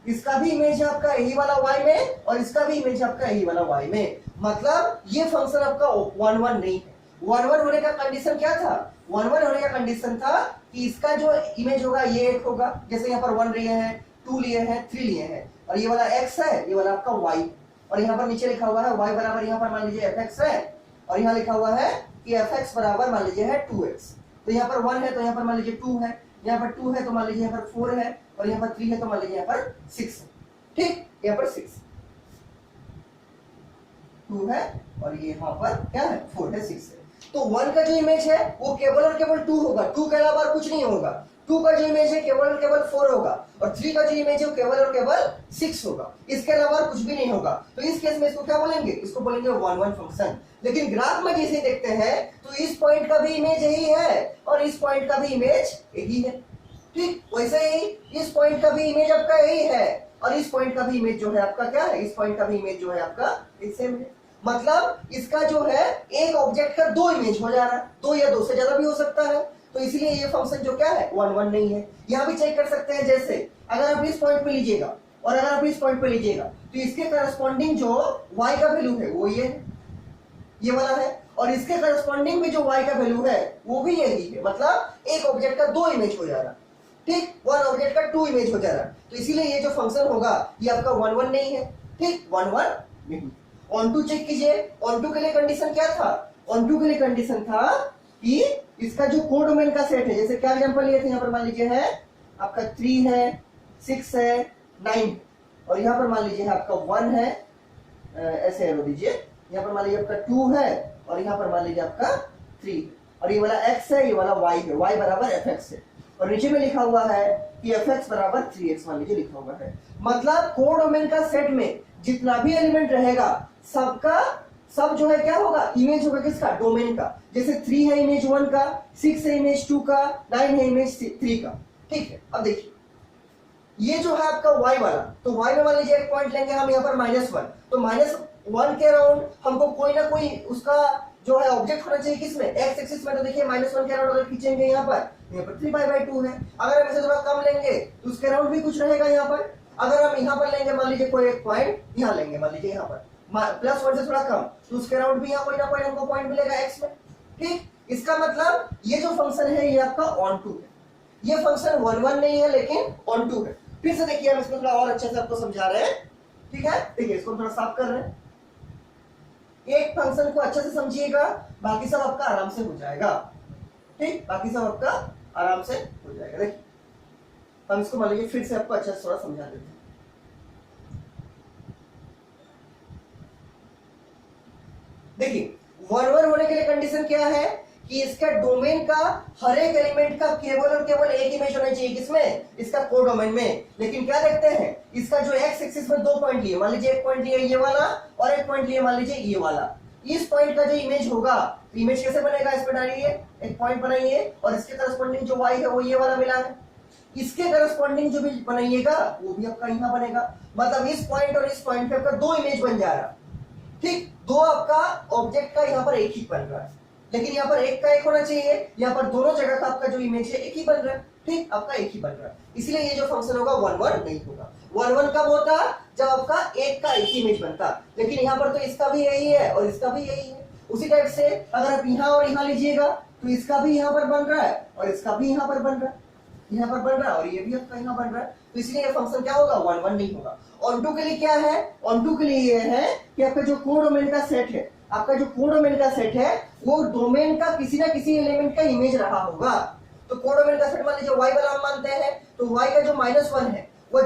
इसका भी इमेज है आपका यही वाला y में, और इसका भी इमेज है आपका यही वाला y में। मतलब ये फंक्शन आपका 1 1 नहीं है। 1 1 होने का कंडीशन क्या था? 1 1 होने का कंडीशन था कि इसका जो इमेज होगा ये एक होगा, जैसे यहाँ पर 1 लिए हैं, 2 लिए हैं, 3 लिए हैं, और ये वाला x है, ये वाला आपका y, और यहाँ पर नीचे लिखा हुआ है y बराबर, यहाँ पर मान लीजिए fx है, और यहाँ लिखा हुआ है कि fx बराबर मान लीजिए है 2x। तो यहाँ पर 1 है तो यहाँ पर मान लीजिए 2 है, यहाँ पर 2 है तो मान लीजिए यहाँ पर 4 है, और यहाँ पर 3 है तो मान लीजिए यहाँ पर 6 है। ठीक, यहाँ पर 6 2 है, और ये यहाँ पर क्या है 4 है, 6 है। तो 1 का जो इमेज है वो केवल और केवल 2 होगा, 2 के अलावा कुछ नहीं होगा। 2 का जो इमेज है केवल और केवल 4 होगा, और 3 का जो इमेज है वो केवल और केवल 6 होगा, इसके अलावा कुछ भी नहीं होगा। तो इस केस में इसको क्या बोलेंगे? इसको बोलेंगे 1 1 फंक्शन। लेकिन ग्राफ में जैसे देखते हैं तो इस पॉइंट का भी इमेज यही है, और इस पॉइंट का भी इमेज यही है। ठीक, वैसे ही इस पॉइंट का भी इमेज आपका यही है, और इस पॉइंट का भी इमेज जो है आपका क्या है? इस पॉइंट का भी इमेज जो है आपका सेम है। मतलब इसका जो है एक ऑब्जेक्ट का 2 इमेज हो जा रहा है, 2 या 2 से ज्यादा भी हो सकता है। तो इसलिए ये फंक्शन जो क्या है 1 1 नहीं है। यहाँ भी चेक कर सकते हैं, जैसे अगर आप इस पॉइंट पे लीजिएगा और अगर आप इस पॉइंट पे लीजिएगा तो इसके करस्पॉन्डिंग जो y का वैल्यू है वो ये वाला है, और इसके करस्पॉन्डिंग में जो y का वैल्यू है वो भी यही है। मतलब एक ऑब्जेक्ट का 2 इमेज हो जा रहा है। ठीक, 1 ऑब्जेक्ट का 2 इमेज हो जा रहा है। तो इसीलिए ये जो फंक्शन होगा ये आपका 1 1 नहीं है। ठीक, 1 1 नहीं। ऑन टू चेक कीजिए, ऑन टू के लिए कंडीशन क्या था? ऑन टू के लिए कंडीशन था कि इसका जो कोडोमेन का सेट है, जैसे क्या एग्जांपल लिए थे, यहाँ पर मान लीजिए है आपका 3 है, 6 है, 9, और यहाँ पर मान लीजिए आपका 1 है, ऐसे एरो दीजिए, यहाँ पर मान लीजिए आपका 2 है, और यहाँ पर मान लीजिए आपका 3, और ये वाला x है, ये वाला y है, y बराबर fx है, और नीचे में लिखा हुआ है कि fx बराबर 3x मान लीजिए लिखा हुआ है। मतलब कोडोमेन का सेट में जितना भी एलिमेंट रहेगा सबका सब जो है क्या होगा? इमेज होगा किसका? डोमेन का। जैसे 3 है इमेज 1 का, 6 है इमेज 2 का, 9 है इमेज 3 का। ठीक है, अब देखिए ये जो है आपका y वाला, तो y में मान लीजिए एक पॉइंट लेंगे हम यहाँ पर -1, तो -1 के अराउंड हमको कोई ना कोई उसका जो है ऑब्जेक्ट होना चाहिए। किसमें? एक्स एक्सिस में। तो देखिए -1 के अराउंड अगर खींचेंगे यहाँ पर 3π/2 है। अगर हम इसे थोड़ा कम लेंगे तो उसके अराउंड भी कुछ रहेगा यहाँ पर। अगर हम यहाँ पर लेंगे मान लीजिए कोई एक पॉइंट यहाँ लेंगे, मान लीजिए यहाँ पर +1 से थोड़ा कम, तो उसके अराउंड भी यहाँ कोई ना कोई हमको पॉइंट मिलेगा एक्स में। ठीक, इसका मतलब ये जो फंक्शन है ये आपका ऑन टू है। ये फंक्शन 1 1 नहीं है लेकिन ऑन टू है। फिर से देखिए हम इसको थोड़ा और अच्छे से आपको समझा रहे हैं। ठीक है, देखिए इसको थोड़ा साफ कर रहे हैं। एक फंक्शन को अच्छे से समझिएगा, बाकी सब आपका आराम से हो जाएगा। ठीक, बाकी सब आपका आराम से हो जाएगा। देखिए हम इसको मान लीजिए फिर से आपको अच्छे से थोड़ा समझा देते हैं। देखिए 1 1 होने के लिए कंडीशन क्या है कि इसका डोमेन का हर एक एलिमेंट का केवल और केवल एक इमेज होना चाहिए। किसमें? इसका कोडोमेन में। लेकिन क्या देखते हैं, इसका जो एक्स एक्सिस में 2 पॉइंट लिए, मान लीजिए एक पॉइंट लिए ये वाला और एक पॉइंट लिए मान लीजिए ये वाला। इस पॉइंट का जो इमेज होगा, तो इमेज कैसे बनेगा? इस पे डालिए, एक पॉइंट बनाइए, और इसके करस्पॉन्डिंग जो वाई है वो ये वाला मिला है। इसके करस्पॉन्डिंग जो भी बनाइएगा वो भी आपका यहाँ बनेगा। मतलब इस पॉइंट और इस पॉइंट पे आपका 2 इमेज बन जा रहा है। ठीक, 2 आपका ऑब्जेक्ट का यहाँ पर एक ही बन रहा है, लेकिन यहाँ पर एक का एक होना चाहिए, यहाँ पर दोनों जगह का आपका जो इमेज है एक ही बन रहा है। ठीक, आपका एक ही बन रहा है, इसलिए ये जो फंक्शन होगा 1 1 नहीं होगा। 1 1 कब होता? जब आपका एक का एक ही इमेज बनता। लेकिन यहाँ पर तो इसका भी यही है और इसका भी यही है। उसी टाइप से अगर आप यहाँ और यहाँ लीजिएगा तो इसका भी यहाँ पर बन रहा है और इसका भी यहाँ पर बन रहा है, यहाँ पर बन रहा है, और ये भी आपका यहाँ बन रहा है। तो इसलिए ये फंक्शन क्या होगा? 1 1 नहीं होगा। ऑन टू के लिए क्या है? ऑन टू के लिए ये है कि आपका जो कोडोमेन का सेट है, आपका जो कोडोमेन का सेट है वो डोमेन का किसी ना किसी एलिमेंट का इमेज रहा होगा। तो कोडोमेन का सेट मान लीजिए y वाला हम मानते हैं, तो y का जो -1 है वो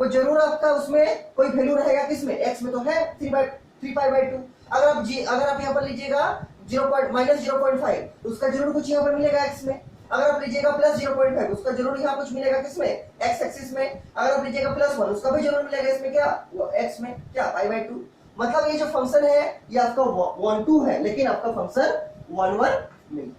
जरूर आपका उसमें कोई वैल्यू रहेगा। किसमें? x में तो है 3π/2। अगर आप यहाँ पर लीजिएगा -0.5, उसका जरूर कुछ यहाँ पर मिलेगा x में। अगर आप लीजिएगा प्लस 0.5 उसका जरूर यहाँ कुछ मिलेगा किसमें, एक्स एक्सिस में। अगर आप लीजिएगा प्लस 1 उसका भी जरूर मिलेगा इसमें क्या, एक्स में क्या π/2। मतलब ये जो फंक्शन है ये आपका 1 2 है, लेकिन आपका फंक्शन 1 1 नहीं।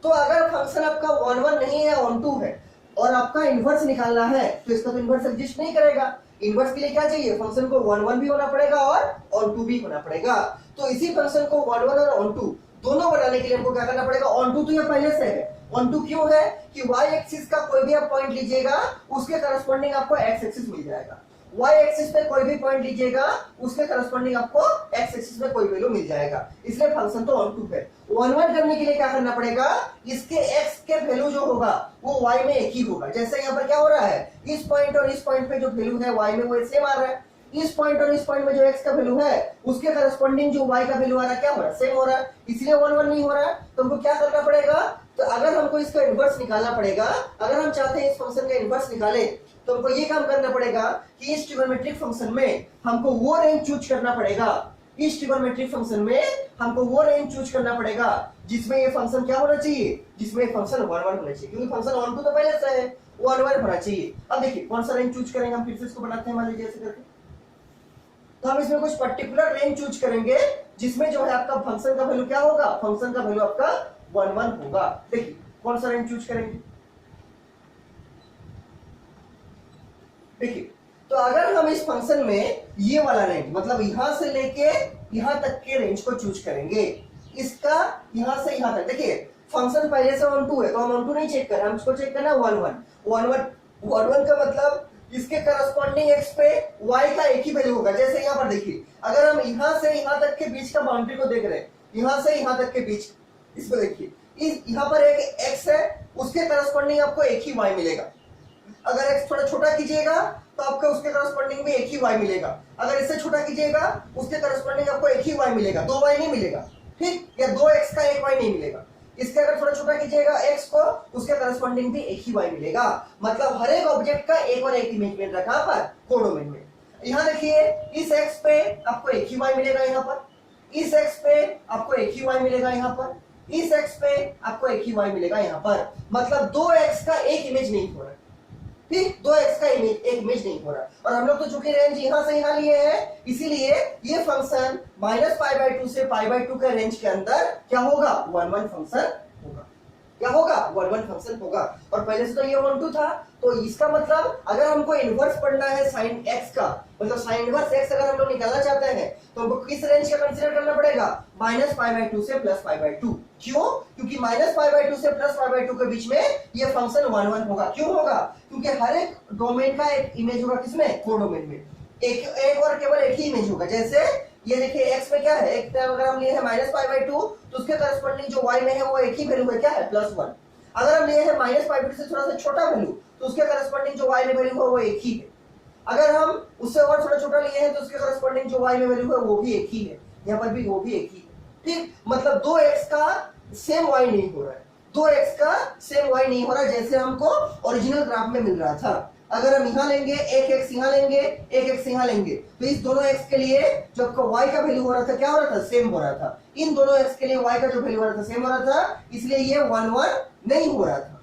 तो अगर फंक्शन आपका 1 1 नहीं है 1 2 है और आपका इनवर्स निकालना है तो इसका तो इनवर्स एग्जिस्ट नहीं करेगा। इनवर्स के लिए क्या चाहिए, फंक्शन को 1 1 भी होना पड़ेगा और ऑन 2 भी होना पड़ेगा। तो इसी फंक्शन को 1 1 और ऑन 2 दोनों बनाने के लिए हमको क्या करना पड़ेगा, ऑन 2 तो ये पहले से है। ऑन 2 क्यों है कि y एक्सिस का कोई भी आप पॉइंट लीजिएगा उसके करस्पॉन्डिंग आपको x एक्सिस मिल जाएगा। y एक्सिस पे कोई भी पॉइंट लीजिएगा उसके करस्पॉन्डिंग आपको x एक्सिस में कोई वैल्यू मिल जाएगा, इसलिए फंक्शन तो ऑन 2 है। 1 1 करने के लिए क्या करना पड़ेगा, इसके x के वैल्यू जो होगा वो y में एक ही होगा। जैसे यहाँ पर क्या हो रहा है, इस पॉइंट और इस पॉइंट पे जो वैल्यू है y में वो सेम आ रहा है, इस पॉइंट और इस पॉइंट में जो x का वैल्यू है उसके करस्पॉन्डिंग जो y का वैल्यू आ रहा है क्या हो रहा है, सेम हो रहा है, इसलिए 1 1 नहीं हो रहा है। तो हमको क्या करना पड़ेगा, तो अगर हमको इसका इनवर्स निकालना पड़ेगा, अगर हम चाहते हैं इस फंक्शन का इनवर्स निकाले तो हमको ये काम करना पड़ेगा कि इस ट्रिगोनोमेट्रिक फंक्शन में हमको वो रेंज चूज करना पड़ेगा, इस ट्रिगोनोमेट्रिक फंक्शन में हमको वो रेंज चूज करना पड़ेगा जिसमें ये फंक्शन क्या होना चाहिए, जिसमें फंक्शन 1 1 होना चाहिए, क्योंकि फंक्शन 1 2 तो पहले से है, 1 1 होना चाहिए। अब देखिए कौन सा रेंज चूज करेंगे, हम फिर से इसको बनाते हैं मान लीजिए ऐसे करके। तो हम इसमें कुछ पर्टिकुलर रेंज चूज करेंगे जिसमें जो है आपका फंक्शन का वैल्यू क्या होगा, फंक्शन का वैल्यू आपका 1 1 होगा। देखिए कौन सा रेंज चूज करेंगे, देखिए तो अगर हम इस फंक्शन में ये वाला रेंज मतलब यहां से लेके यहां तक के रेंज को चूज करेंगे, इसका यहां से यहां तक, देखिए फंक्शन पहले से 1 2 है तो हम 1 2 नहीं चेक करें, हम इसको चेक करना 1 1 का मतलब इसके करस्पॉन्डिंग x पे y का एक ही वैल्यू होगा। जैसे यहाँ पर देखिए अगर हम यहाँ से यहाँ तक के बीच का बाउंड्री को देख रहे हैं, यहाँ से यहाँ तक के बीच, इसको देखिए इस यहाँ पर एक x है उसके करस्पॉन्डिंग आपको एक ही y मिलेगा। अगर x थोड़ा छोटा कीजिएगा तो आपको उसके करस्पॉन्डिंग में एक ही y मिलेगा, अगर इससे छोटा कीजिएगा उसके करस्पॉन्डिंग आपको एक ही y मिलेगा, 2 y नहीं मिलेगा, ठीक, या 2x का 1 y नहीं मिलेगा। इसके अगर थोड़ा छोटा कीजिएगा x को उसके करस्पॉन्डिंग भी एक ही y मिलेगा। मतलब हर एक ऑब्जेक्ट का एक और एक इमेज मिल रहा है कहां पर, कोडोमेन में। यहाँ देखिए इस x पे आपको एक ही y मिलेगा, यहाँ पर इस x पे आपको एक ही y मिलेगा, यहाँ पर इस x पे आपको एक ही y मिलेगा, यहाँ पर मतलब 2x का एक इमेज नहीं हो रहा, ठीक, 2x का एक इमेज नहीं हो रहा। और हम लोग तो चूंकि रेंज यहां से यहां लिए हैं इसीलिए ये फंक्शन -π/2 से π/2 के रेंज के अंदर क्या होगा, 1 1 फंक्शन होगा, क्या होगा, 1 1 फंक्शन होगा। और पहले से तो ये 1 2 था, तो इसका मतलब अगर हमको इनवर्स पढ़ना है sin x का, मतलब sin इनवर्स x अगर हम लोग निकालना चाहते हैं तो हमको किस रेंज का कंसीडर करना पड़ेगा, -π/2 से +π/2। क्यों, क्योंकि -π/2 से +π/2 के बीच में ये फंक्शन 1 1 होगा। क्यों होगा, क्योंकि हर एक डोमेन का एक इमेज होगा, किसमें, कोडोमेन में एक और केवल एक ही इमेज होगा। जैसे ये देखिए x में क्या है, एक अगर हम लिए हैं -π/2 तो उसके करस्पॉन्डिंग जो y में है वो एक ही वैल्यू है, क्या है, +1। अगर हम लिए हैं -π/2 से थोड़ा सा छोटा वैल्यू तो उसके करस्पॉन्डिंग जो y में वैल्यू है वो एक ही है। अगर हम उससे और थोड़ा छोटा लिए हैं तो उसके करस्पॉन्डिंग जो y में वैल्यू है वो भी एक ही है, यहाँ पर भी वो भी एक ही है, ठीक। मतलब 2x का सेम y नहीं हो रहा है, 2x का सेम y नहीं हो रहा जैसे हमको ओरिजिनल ग्राफ में मिल रहा था। अगर हम यहाँ लेंगे एक x यहाँ लेंगे एक x यहाँ लेंगे तो इस दोनों x के लिए जो आपका y का वैल्यू हो रहा था क्या हो रहा था, सेम हो रहा था। इन दोनों x के लिए y का जो वैल्यू हो रहा था सेम हो रहा था, इसलिए ये 1 1 नहीं हो रहा था।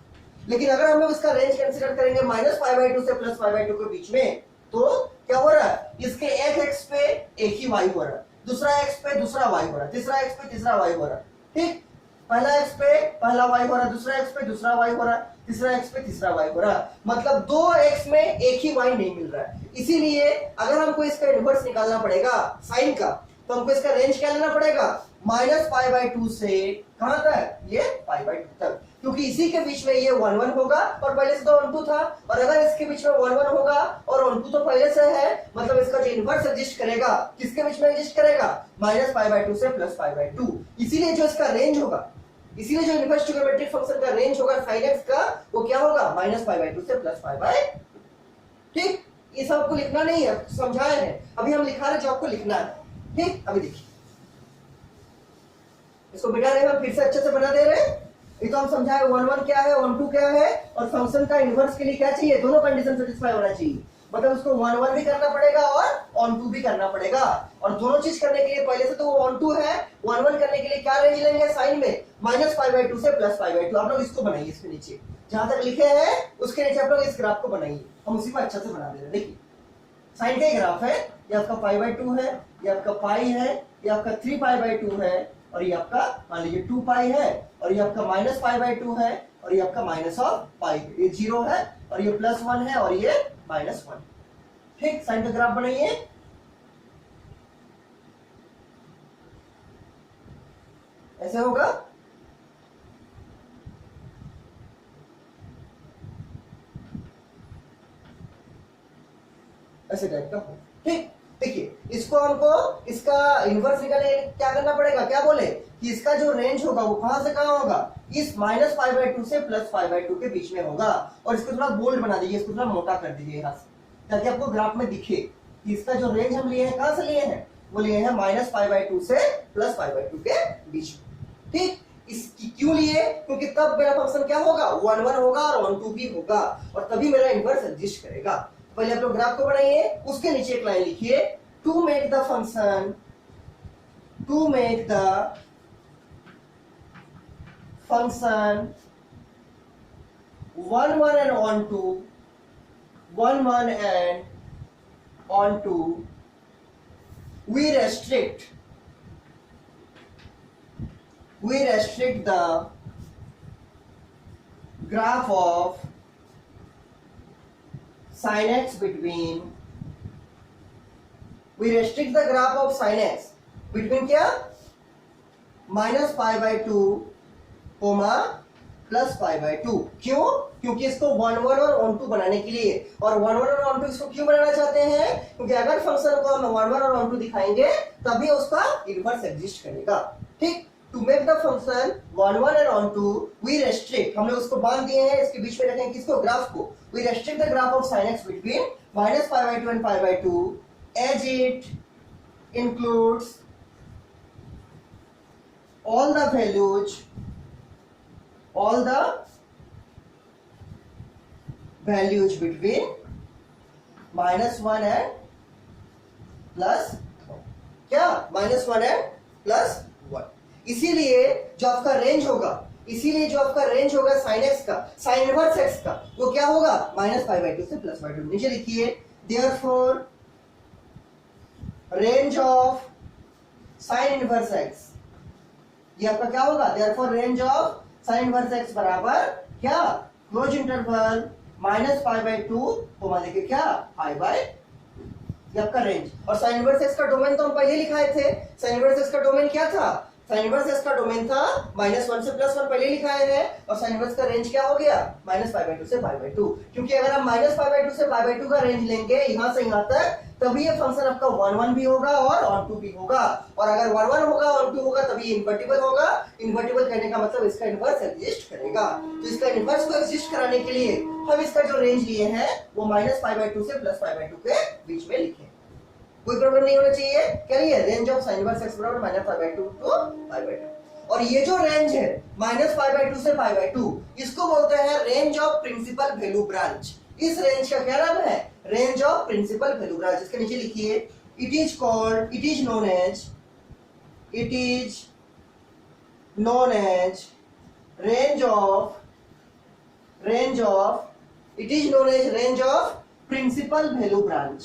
लेकिन अगर हम लोग इसका रेंज कंसीडर करेंगे -π/2 से +π/2 के बीच में तो क्या हो रहा है, इसके एक x पे एक ही y हो रहा है, दूसरा x पे दूसरा y हो रहा है, तीसरा x पे तीसरा y हो रहा है, ठीक। पहला x पे पहला y हो रहा है, दूसरा x पे दूसरा y हो रहा है, तीसरा x पे तीसरा y हो रहा है। मतलब 2x में एक ही y नहीं मिल रहा है। इसीलिए अगर हमको इसका इनवर्स निकालना पड़ेगा साइन का तो हमको इसका रेंज क्या लेना पड़ेगा, -π/2 से कहां तक, ये π/2 तक, क्योंकि इसी के बीच में ये 1 1 होगा और पहले से तो 1 2 था। और अगर इसके बीच में 1 1 होगा और 1 2 तो पहले से है, मतलब इसका जो इनवर्स एग्जिस्ट करेगा किसके बीच में एग्जिस्ट करेगा, -π/2 से +π/2। इसीलिए जो इसका रेंज होगा, इसीलिए जो इनवर्स ट्रिगोनोमेट्रिक फंक्शन का रेंज होगा sin x का वो क्या होगा, -π/2 से +π/2, ठीक। ये सब आपको लिखना नहीं है, समझाए हैं, अभी हम लिखा रहे जो आपको लिखना है, ठीक। अभी देखिए इसको बिठा रहे हम फिर से अच्छे से बना दे रहे हैं। ये तो हम समझाए 1 1 क्या है, 1 2 क्या है, और फंक्शन का इनवर्स के लिए क्या चाहिए, दोनों कंडीशन सेटिस्फाई होना चाहिए। मतलब उसको 1 1 भी करना पड़ेगा और ऑन टू भी करना पड़ेगा। और दोनों चीज करने के लिए पहले से तो वो ऑन टू है, 1 1 करने के लिए क्या रेंज लेंगे साइन में, -π/2 से +π/2। आप लोग इसको बनाइए, इसके नीचे जहां तक लिखे हैं उसके नीचे आप लोग इस ग्राफ को बनाइए, हम उसी को अच्छा से बना दे रहे हैं। देखिए साइन का ही ग्राफ है, ये आपका π/2 है, ये आपका पाई है, ये आपका 3π/2 है, और ये आपका मान लीजिए 2π है, और ये आपका -π/2 है, और ये आपका -π, ये 0 है, और ये +1 है, और ये -1। ठीक, साइन का ग्राफ बनाइए। ऐसे होगा, ऐसे टाइप का हो। ठीक, देखिए इसको हमको इसका इनवर्स निकालने क्या करना पड़ेगा, क्या बोले कि इसका जो रेंज होगा वो कहां से कहां होगा, इस -π/2 से +π/2 के बीच में होगा। और इसको थोड़ा बोल्ड बना दीजिए, इसको थोड़ा मोटा कर दीजिए यहाँ से, ताकि आपको ग्राफ में दिखे कि इसका जो रेंज हम लिए हैं कहां से लिए हैं, वो लिए हैं -π/2 से +π/2 के बीच में। ठीक, इसकी क्यों लिए, क्योंकि तब मेरा फंक्शन क्या होगा, 1 1 होगा और 1 2 भी होगा, और तभी मेरा इनवर्स एग्जिस्ट करेगा। पहले आप लोग ग्राफ को बनाइए, उसके नीचे एक लाइन लिखिए, to make the function 1 1 and on 2, 1 1 and on 2, we restrict the graph of sin x between, we restrict the graph of sin x between क्या, -π/2, +π/2। क्यों, क्योंकि इसको 1 1 और on 2 बनाने के लिए, और 1 1 और on 2 इसको क्यों बनाना चाहते हैं, क्योंकि अगर फंक्शन को हम 1 1 और on 2 दिखाएंगे तभी उसका इनवर्स एग्जिस्ट करेगा। ठीक, to make the function 1 1 and on 2, we restrict, हमने उसको बांध दिए हैं, इसके बीच में रखेंगे किसको, ग्राफ को, we restrict the graph of sin x between -π/2 and π/2 as it includes all the values between -1 and +1, क्या, -1 and +1। इसीलिए जो आपका रेंज होगा sin x का, sin इनवर्स x का, वो क्या होगा, -π/2 से +π/2। नीचे लिखिए, therefore range of sin inverse x, ये आपका क्या होगा, therefore range of sin inverse x बराबर क्या, क्लोज इंटरवल -π/2 को मान लेके क्या, π/2, ये आपका रेंज। और sin इनवर्स x का डोमेन तो हम पहले लिखाए थे, sin इनवर्स x का डोमेन क्या था, sin इनवर्स x का डोमेन था -1 से +1, पहले लिखाए हैं, और sin इनवर्स का रेंज क्या हो गया, -π/2 से π/2। क्योंकि अगर हम -π/2 से π/2 का रेंज लेंगे यहां से यहां तक, तभी ये फंक्शन आपका 1 1 भी होगा और on 2 भी होगा, और अगर 1 1 होगा on 2 होगा तभी इनवर्टिबल होगा। इनवर्टिबल कहने का मतलब इसका इनवर्स एग्जिस्ट करेगा। तो इसका इनवर्स को एग्जिस्ट कराने के लिए हम इसका जो रेंज लिए हैं वो -π/2 से +π/2 के बीच में लिखे। कोई प्रॉब्लम नहीं होना चाहिए, क्या ये range of sin inverse x बराबर -π/2 to π/2। और ये जो रेंज है -π/2 से π/2, इसको बोलते हैं range of principal value branch. इस रेंज का क्या नाम है, range of principal value branch. इसके नीचे लिखिए, it is known as range of principal value branch.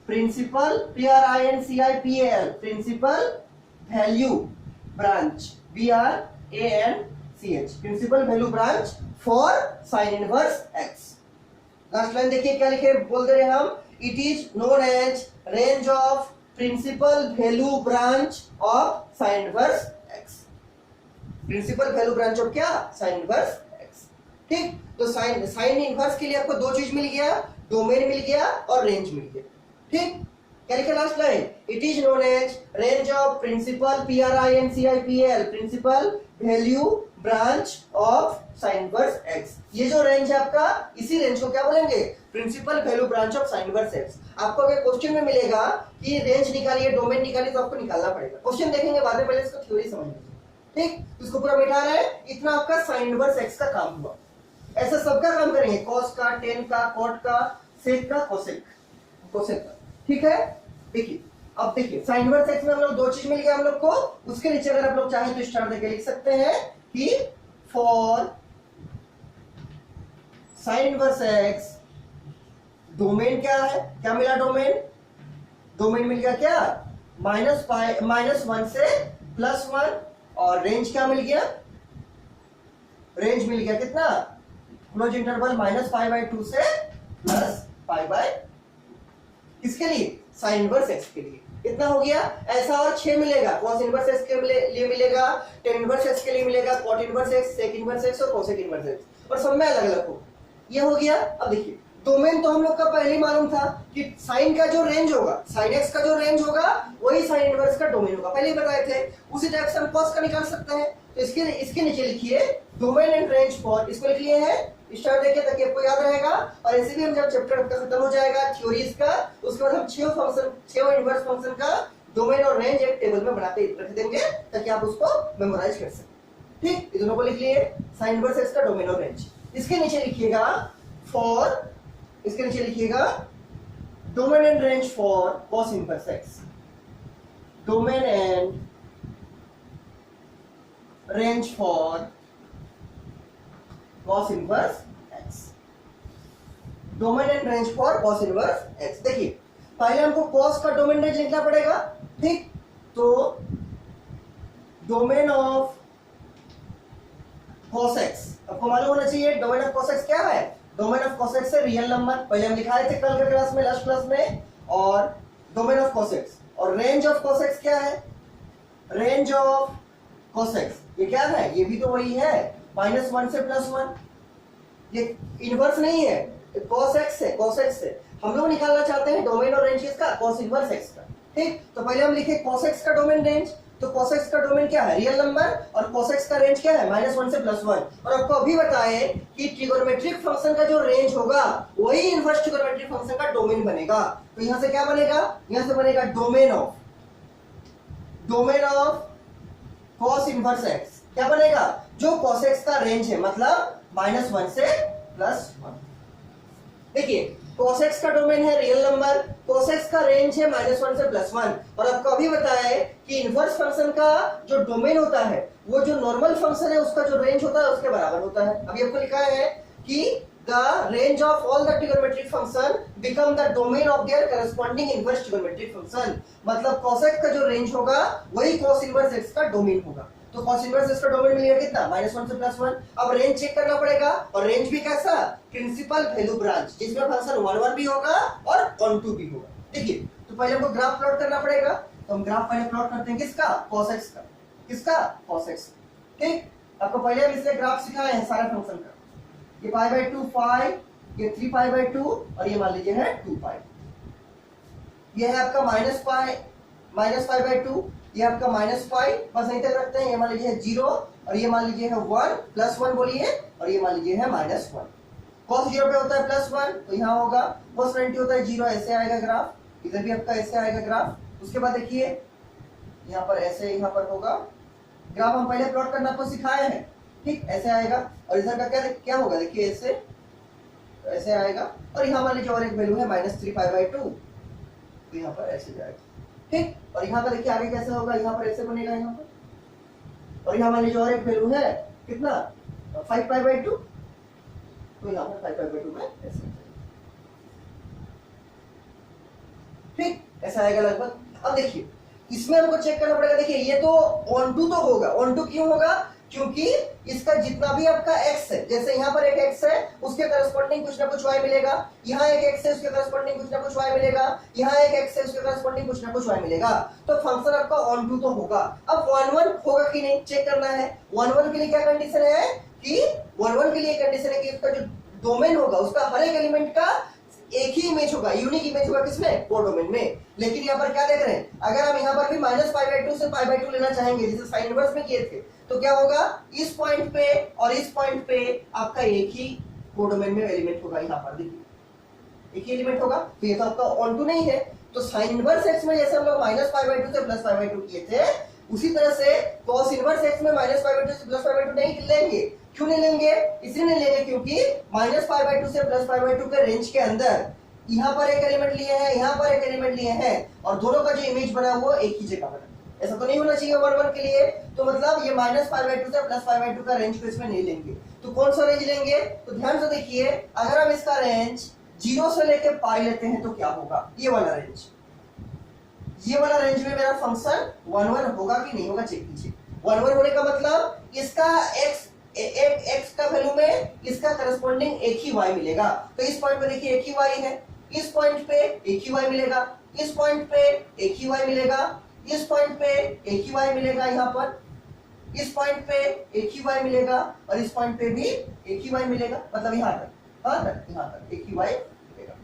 Principal PRINCIPAL, principal value branch, BRANCH, principal value branch for sin inverse x। Last line देखिए क्या लिखे, बोल दे रहे हम, it is known as range of principal value branch of sin inverse x। Principal value branch of क्या, sin inverse x। ठीक, तो sin इनवर्स के लिए आपको दो चीज मिल गया, डोमेन मिल गया और रेंज मिल गया। ठीक, क्या लिखा last line, it is known as range of principal PRINCIPAL, principal value branch of sin inverse x। ये जो रेंज है आपका, इसी रेंज को क्या बोलेंगे, principal value branch of sin inverse x। आपको अगर क्वेश्चन में मिलेगा कि रेंज निकालिए, डोमेन निकालिए, तो आपको निकालना पड़ेगा। क्वेश्चन देखेंगे बाद में, पहले इसको थ्योरी समझ लीजिए। ठीक, इसको पूरा बैठा रहा है, इतना आपका sin इनवर्स x का काम हुआ। ऐसा सबका काम करेंगे, cos का, tan का, cot का, sec का, cosec का। ठीक है। देखिए अब देखिए साइन इनवर्स एक्स में हम लोग दो चीज मिल गया हम लोग को, उसके नीचे अगर आप लोग चाहें तो स्टार देके लिख सकते हैं कि for sine inverse x domain क्या है, क्या मिला डोमेन, डोमेन मिल गया क्या -1 से +1, और रेंज क्या मिल गया, रेंज मिल गया कितना, क्लोज इंटरवल -π/2 से +π/, किसके लिए, साइन इनवर्स एक्स के लिए। कितना हो गया, ऐसा और 6 मिलेगा, cos इनवर्स एक्स के लिए मिलेगा, tan इनवर्स एक्स के लिए मिलेगा, cot inverse x, sec inverse x और cosec इनवर्स एक्स, और सब में अलग अलग हो। ये हो गया। अब देखिए डोमेन तो हम लोग का पहले ही मालूम था कि साइन का जो रेंज होगा, साइन एक्स का जो रेंज होगा वही साइन इनवर्स का डोमेन होगा, पहले ही बताए थे। उसी टाइप से हम cos का निकाल सकते हैं। तो इसके नीचे लिखिए डोमेन एंड रेंज फॉर, इसको लिख लिए हैं स्टार देके ताकि आपको याद रहेगा। और ऐसे भी हम जब चैप्टर आपका खत्म हो जाएगा थ्योरीज का, उसके बाद हम 6 इनवर्स फंक्शन का डोमेन और रेंज एक टेबल में बना के रख देंगे ताकि आप उसको मेमोराइज कर सकें। ठीक, इस दोनों को लिख लिए, साइन इनवर्स एक्स का डोमेन और रेंज। इसके नीचे लिखिएगा फॉर, इसके नीचे लिखिएगा domain and range for cos inverse x, domain and range for cos inverse x, domain and range for cos inverse x। देखिए पहले हमको cos का डोमेन रेंज लिखना पड़ेगा, ठीक। तो डोमेन ऑफ cos x आपको मालूम होना चाहिए, डोमेन ऑफ cos x क्या है, डोमेन ऑफ cos x है रियल नंबर, पहले हम लिखाए थे कल के क्लास में, लास्ट क्लास में। और डोमेन ऑफ cos x, और रेंज ऑफ cos x क्या है, रेंज ऑफ cos x ये क्या है, ये भी तो वही है -1 से +1, ये इनवर्स नहीं है, cos x है, cos x है। हम लोग निकालना चाहते हैं डोमेन और रेंज किसका, cos इनवर्स x का। ठीक, तो पहले हम लिखे cos x का डोमेन रेंज, तो cos x का डोमेन क्या है, रियल नंबर, और cos x का रेंज क्या है, -1 से +1। और आपको अभी बताए कि ट्रिगोनोमेट्रिक फंक्शन का जो रेंज होगा वही इनवर्स ट्रिगोनोमेट्रिक फंक्शन का डोमेन बनेगा। तो यहां से क्या बनेगा, यहां से बनेगा domain of cos inverse x, क्या बनेगा, जो cos x का रेंज है, मतलब -1 से +1। देखिए cos x का डोमेन है रियल नंबर, cos x का रेंज है -1 से +1। और आपको अभी बताया है कि इनवर्स फंक्शन का जो डोमेन होता है वो जो नॉर्मल फंक्शन है उसका जो रेंज होता है उसके बराबर होता है। अभी आपको लिखा है कि the range of all the trigonometric function become the domain of their corresponding inverse trigonometric function, मतलब cos x का जो रेंज होगा वही cos इनवर्स x का डोमेन होगा। तो cos इनवर्स x का डोमेन मिलेगा कितना, -1 से +1। अब रेंज चेक करना पड़ेगा, और रेंज भी कैसा, प्रिंसिपल वैल्यू ब्रांच, जिसमें फंक्शन 1 भी होगा और 1 भी होगा। देखिए तो पहले हमको ग्राफ प्लॉट करना पड़ेगा, तो हम ग्राफ पहले प्लॉट करते हैं किसका, cos x का, किसका, cos x। ठीक, आपको पहले हम इसलिए ग्राफ सिखाए हैं सारे फंक्शन का, ये π/2 5, ये 3π/2, और ये मान लीजिए है 2π। ये है आपका -π/2, ये आपका -5, बस यहीं तक रखते हैं। ये मान लीजिए है 0, और ये मान लीजिए है 1, +1 बोलिए, और ये मान लीजिए है -1। cos 0 पे होता है +1, तो यहाँ होगा, cos 90 होता है 0, ऐसे आएगा ग्राफ, इधर भी आपका ऐसे आएगा ग्राफ। उसके बाद देखिए यहाँ पर ऐसे, यहाँ पर होगा ग्राफ, हम पहले प्लॉट करना आपको सिखाए हैं। ठीक, ऐसे आएगा, और इधर का क्या होगा, देखिए ऐसे आएगा, और यहाँ मान लीजिए और एक वैल्यू है -3π/2, तो यहाँ पर ऐसे जाएगा। ठीक, और यहाँ पर देखिए आगे कैसे होगा, यहाँ पर ऐसे बनेगा यहाँ पर, और यहाँ मान लीजिए और एक वैल्यू है कितना, 5π/2, तो यहाँ पर 5π/2 में ऐसे। ठीक, ऐसा आएगा लगभग। अब देखिए इसमें हमको चेक करना पड़ेगा, देखिए ये तो ऑन टू तो होगा, ऑन टू क्यों होगा, क्योंकि इसका जितना भी आपका x है, जैसे यहाँ पर एक x है उसके करस्पॉन्डिंग कुछ ना कुछ y मिलेगा, यहाँ एक x है उसके करस्पॉन्डिंग कुछ ना कुछ y मिलेगा, यहाँ एक x है उसके करस्पॉन्डिंग कुछ ना कुछ y मिलेगा। तो फंक्शन आपका ऑन टू तो होगा। अब 1 होगा कि नहीं चेक करना है। 1 के लिए क्या कंडीशन है कि 1 के लिए कंडीशन है कि उसका जो डोमेन होगा उसका हर एक एलिमेंट का एक ही इमेज होगा, यूनिक इमेज होगा, किसमें, वो डोमेन में। लेकिन यहाँ पर क्या देख रहे हैं, अगर हम यहाँ पर भी -π/2 से π/2 लेना चाहेंगे जैसे साइन इनवर्स में किए थे, तो क्या होगा, इस पॉइंट पे और इस पॉइंट पे आपका एक ही कोडोमेन में एलिमेंट होगा। यहाँ पर देखिए एक ही एलिमेंट होगा, तो ये तो आपका ऑन टू नहीं है। तो साइन इनवर्स एक्स में जैसे हम लोग -π/2 से +π/2 किए थे, उसी तरह से cos इनवर्स एक्स में -π/2 से +π/2 नहीं लेंगे। क्यों नहीं लेंगे, इसलिए नहीं लेंगे क्योंकि -π/2 से +π/2 के रेंज के अंदर यहाँ पर एक एलिमेंट लिए हैं, यहाँ पर एक एलिमेंट लिए हैं, और दोनों का जो इमेज बना वो एक ही जगह बना। ऐसा तो नहीं होना चाहिए 1 1 के लिए। तो मतलब ये -π/2 से +π/2 का रेंज को इसमें नहीं लेंगे। तो कौन सा रेंज लेंगे? तो ध्यान से देखिए, अगर हम इसका रेंज 0 से लेके पाई लेते हैं तो क्या होगा? ये वाला रेंज, ये वाला रेंज में मेरा फंक्शन 1 1 होगा कि नहीं होगा चेक कीजिए। 1 1 होने का मतलब इसका x का वैल्यू में इसका करस्पॉन्डिंग एक ही y मिलेगा। तो इस पॉइंट पे देखिए एक ही y है, इस पॉइंट पे एक ही y मिलेगा, इस पॉइंट पे एक ही y मिलेगा, इस पॉइंट पे एक ही y मिलेगा, यहाँ पर इस पॉइंट पे एक ही y मिलेगा, और इस पॉइंट पे भी एक ही y मिलेगा। मतलब यहाँ तक एक ही y मिलेगा।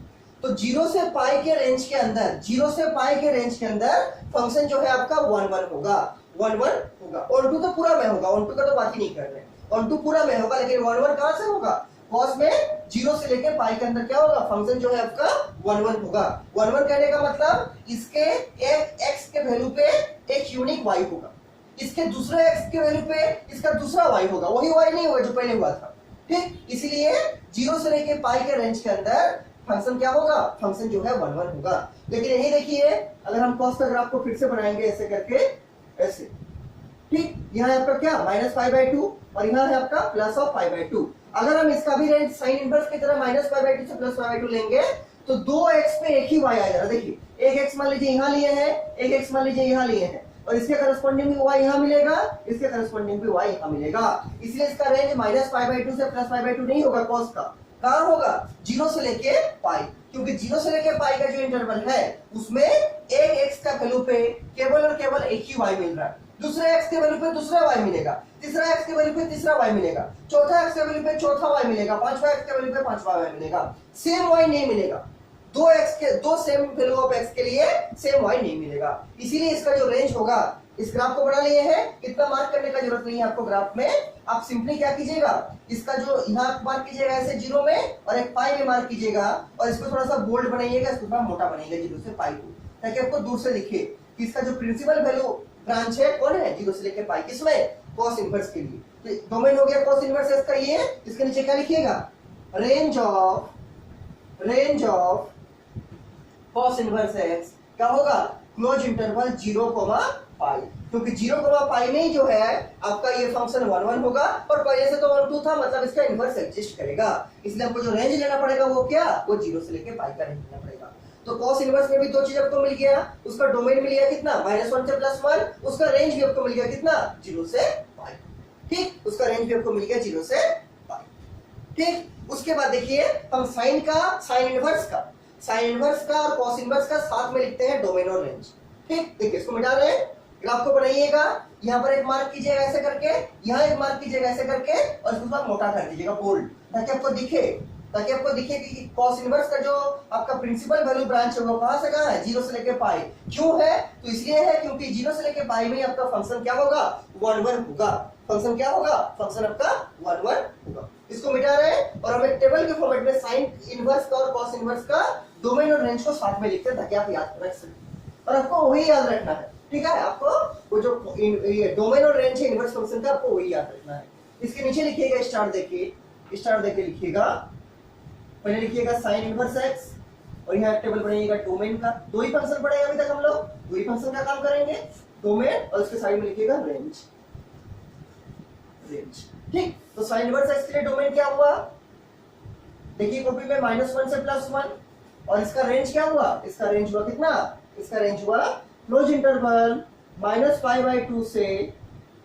तो 0 से पाई के रेंज के अंदर, 0 से पाई के रेंज के अंदर फंक्शन जो है आपका 1 1 होगा, 1 1 होगा। ऑन टू तो पूरा में होगा, ऑन टू का तो बात ही नहीं कर रहे, ऑन टू पूरा में होगा, लेकिन 1 1 कहां से होगा? कॉस में 0 से लेके पाई के अंदर क्या होगा? फंक्शन जो है आपका 1 1 होगा। 1 1 कहने का मतलब इसके एक x के वैल्यू पे एक यूनिक y होगा, इसके दूसरे x के वैल्यू पे इसका दूसरा y होगा, वही y नहीं होगा जो पहले हुआ था। ठीक, इसलिए 0 से लेके पाई के रेंज के अंदर फंक्शन क्या होगा? फंक्शन जो है 1 1 होगा। लेकिन यही देखिए, अगर हम कॉस का ग्राफ को फिर से बनाएंगे ऐसे करके, ऐसे, ठीक, यहाँ है आपका क्या? -π/2 और यहाँ है आपका +π/2। अगर हम इसका भी रेंज साइन इनवर्स की तरह -π/2 से +π/2 लेंगे तो 2x पे एक ही y आ जाएगा। देखिए, एक x मान लीजिए यहाँ लिए हैं, एक x मान लीजिए यहाँ लिए हैं, और इसके करस्पॉन्डिंग भी y यहाँ मिलेगा, इसके करस्पॉन्डिंग भी y यहाँ मिलेगा। इसलिए इसका रेंज -π/2 से +π/2 नहीं होगा कॉस का। कहाँ होगा? 0 से लेके पाई, क्योंकि 0 से लेके पाई का जो इंटरवल है उसमें एक x का वैल्यू पे केवल और केवल एक ही y मिल रहा है, दूसरे x के वैल्यू पे दूसरा y मिलेगा, तीसरा x के वैल्यू पे तीसरा y मिलेगा, चौथा x के वैल्यू पे चौथा y मिलेगा, पांचवा x के वैल्यू पे पांचवा y मिलेगा। सेम y नहीं मिलेगा, दो सेम वैल्यू ऑफ x के लिए सेम y नहीं मिलेगा। इसीलिए इसका जो रेंज होगा, इस ग्राफ को बना लिए हैं, इतना मार्क करने का जरूरत नहीं है आपको ग्राफ में। आप सिंपली क्या कीजिएगा, इसका जो यहाँ मार्क कीजिएगा ऐसे 0 में, और एक पाई में मार्क कीजिएगा, और इसको थोड़ा सा बोल्ड बनाइएगा, इसको थोड़ा मोटा बनाइएगा 0 से पाई को, ताकि आपको दूर से दिखे कि इसका जो प्रिंसिपल वैल्यू ब्रांच है कौन है? 0 से लेके पाई। किसमें? कॉस इनवर्स के लिए। तो डोमेन हो गया कॉस इनवर्स इसका ये, इसके नीचे क्या लिखिएगा? Range of cos inverse x क्या होगा? क्लोज इंटरवल 0, पाई, क्योंकि 0, पाई में ही जो है आपका ये फंक्शन 1 1 होगा, और पहले से तो 1 2 था, मतलब इसका इनवर्स एग्जिस्ट करेगा। इसलिए हमको जो रेंज लेना पड़ेगा वो क्या? वो 0 से लेके पाई का रेंज लेना पड़ेगा। तो कॉस इनवर्स में भी दो चीज आपको मिल गया, उसका डोमेन मिल गया कितना? -1 से +1, उसका रेंज भी आपको मिल गया कितना? 0 से पाई। ठीक, उसका रेंज भी आपको मिल गया 0 से पाई। ठीक, उसके बाद देखिए हम साइन इनवर्स का और कॉस इनवर्स का साथ में लिखते हैं डोमेन और रेंज। ठीक, देखिए इसको मिटा रहे हैं, ग्राफ को बनाइएगा, यहाँ पर एक मार्क कीजिएगा ऐसे करके, यहाँ एक मार्क कीजिएगा ऐसे करके, और इसको थोड़ा मोटा कर दीजिएगा बोल्ड, ताकि आपको दिखे कि कॉस इनवर्स का जो आपका प्रिंसिपल वैल्यू ब्रांच है वो कहां से कहां है? 0 से लेके पाई। क्यों है? तो इसलिए है क्योंकि 0 से लेके पाई में आपका फंक्शन क्या होगा? 1 1 होगा। फंक्शन क्या होगा? फंक्शन आपका 1 1 होगा। इसको मिटा रहे हैं, और हम एक टेबल के फॉर्मेट में साइन इनवर्स का और कॉस इनवर्स का डोमेन और रेंज को साथ में लिखते हैं, ताकि आप याद रख सकें, और आपको वही याद रखना है। ठीक है, आपको वो जो डोमेन और रेंज है इनवर्स फंक्शन का, आपको वही याद रखना है। इसके नीचे लिखिएगा स्टार देके लिखिएगा, पहले लिखिएगा साइन इनवर्स x, और यहाँ टेबल बनाइएगा डोमेन का। दो ही फंक्शन पढ़े अभी तक हम लोग, दो ही फंक्शन का काम करेंगे, डोमेन, और उसके साइड में लिखिएगा रेंज। ठीक, तो साइन इनवर्स x के लिए डोमेन क्या हुआ? देखिए कॉपी में -1 से +1, और इसका रेंज क्या हुआ? इसका रेंज हुआ कितना? इसका रेंज हुआ क्लोज इंटरवल -π/2 से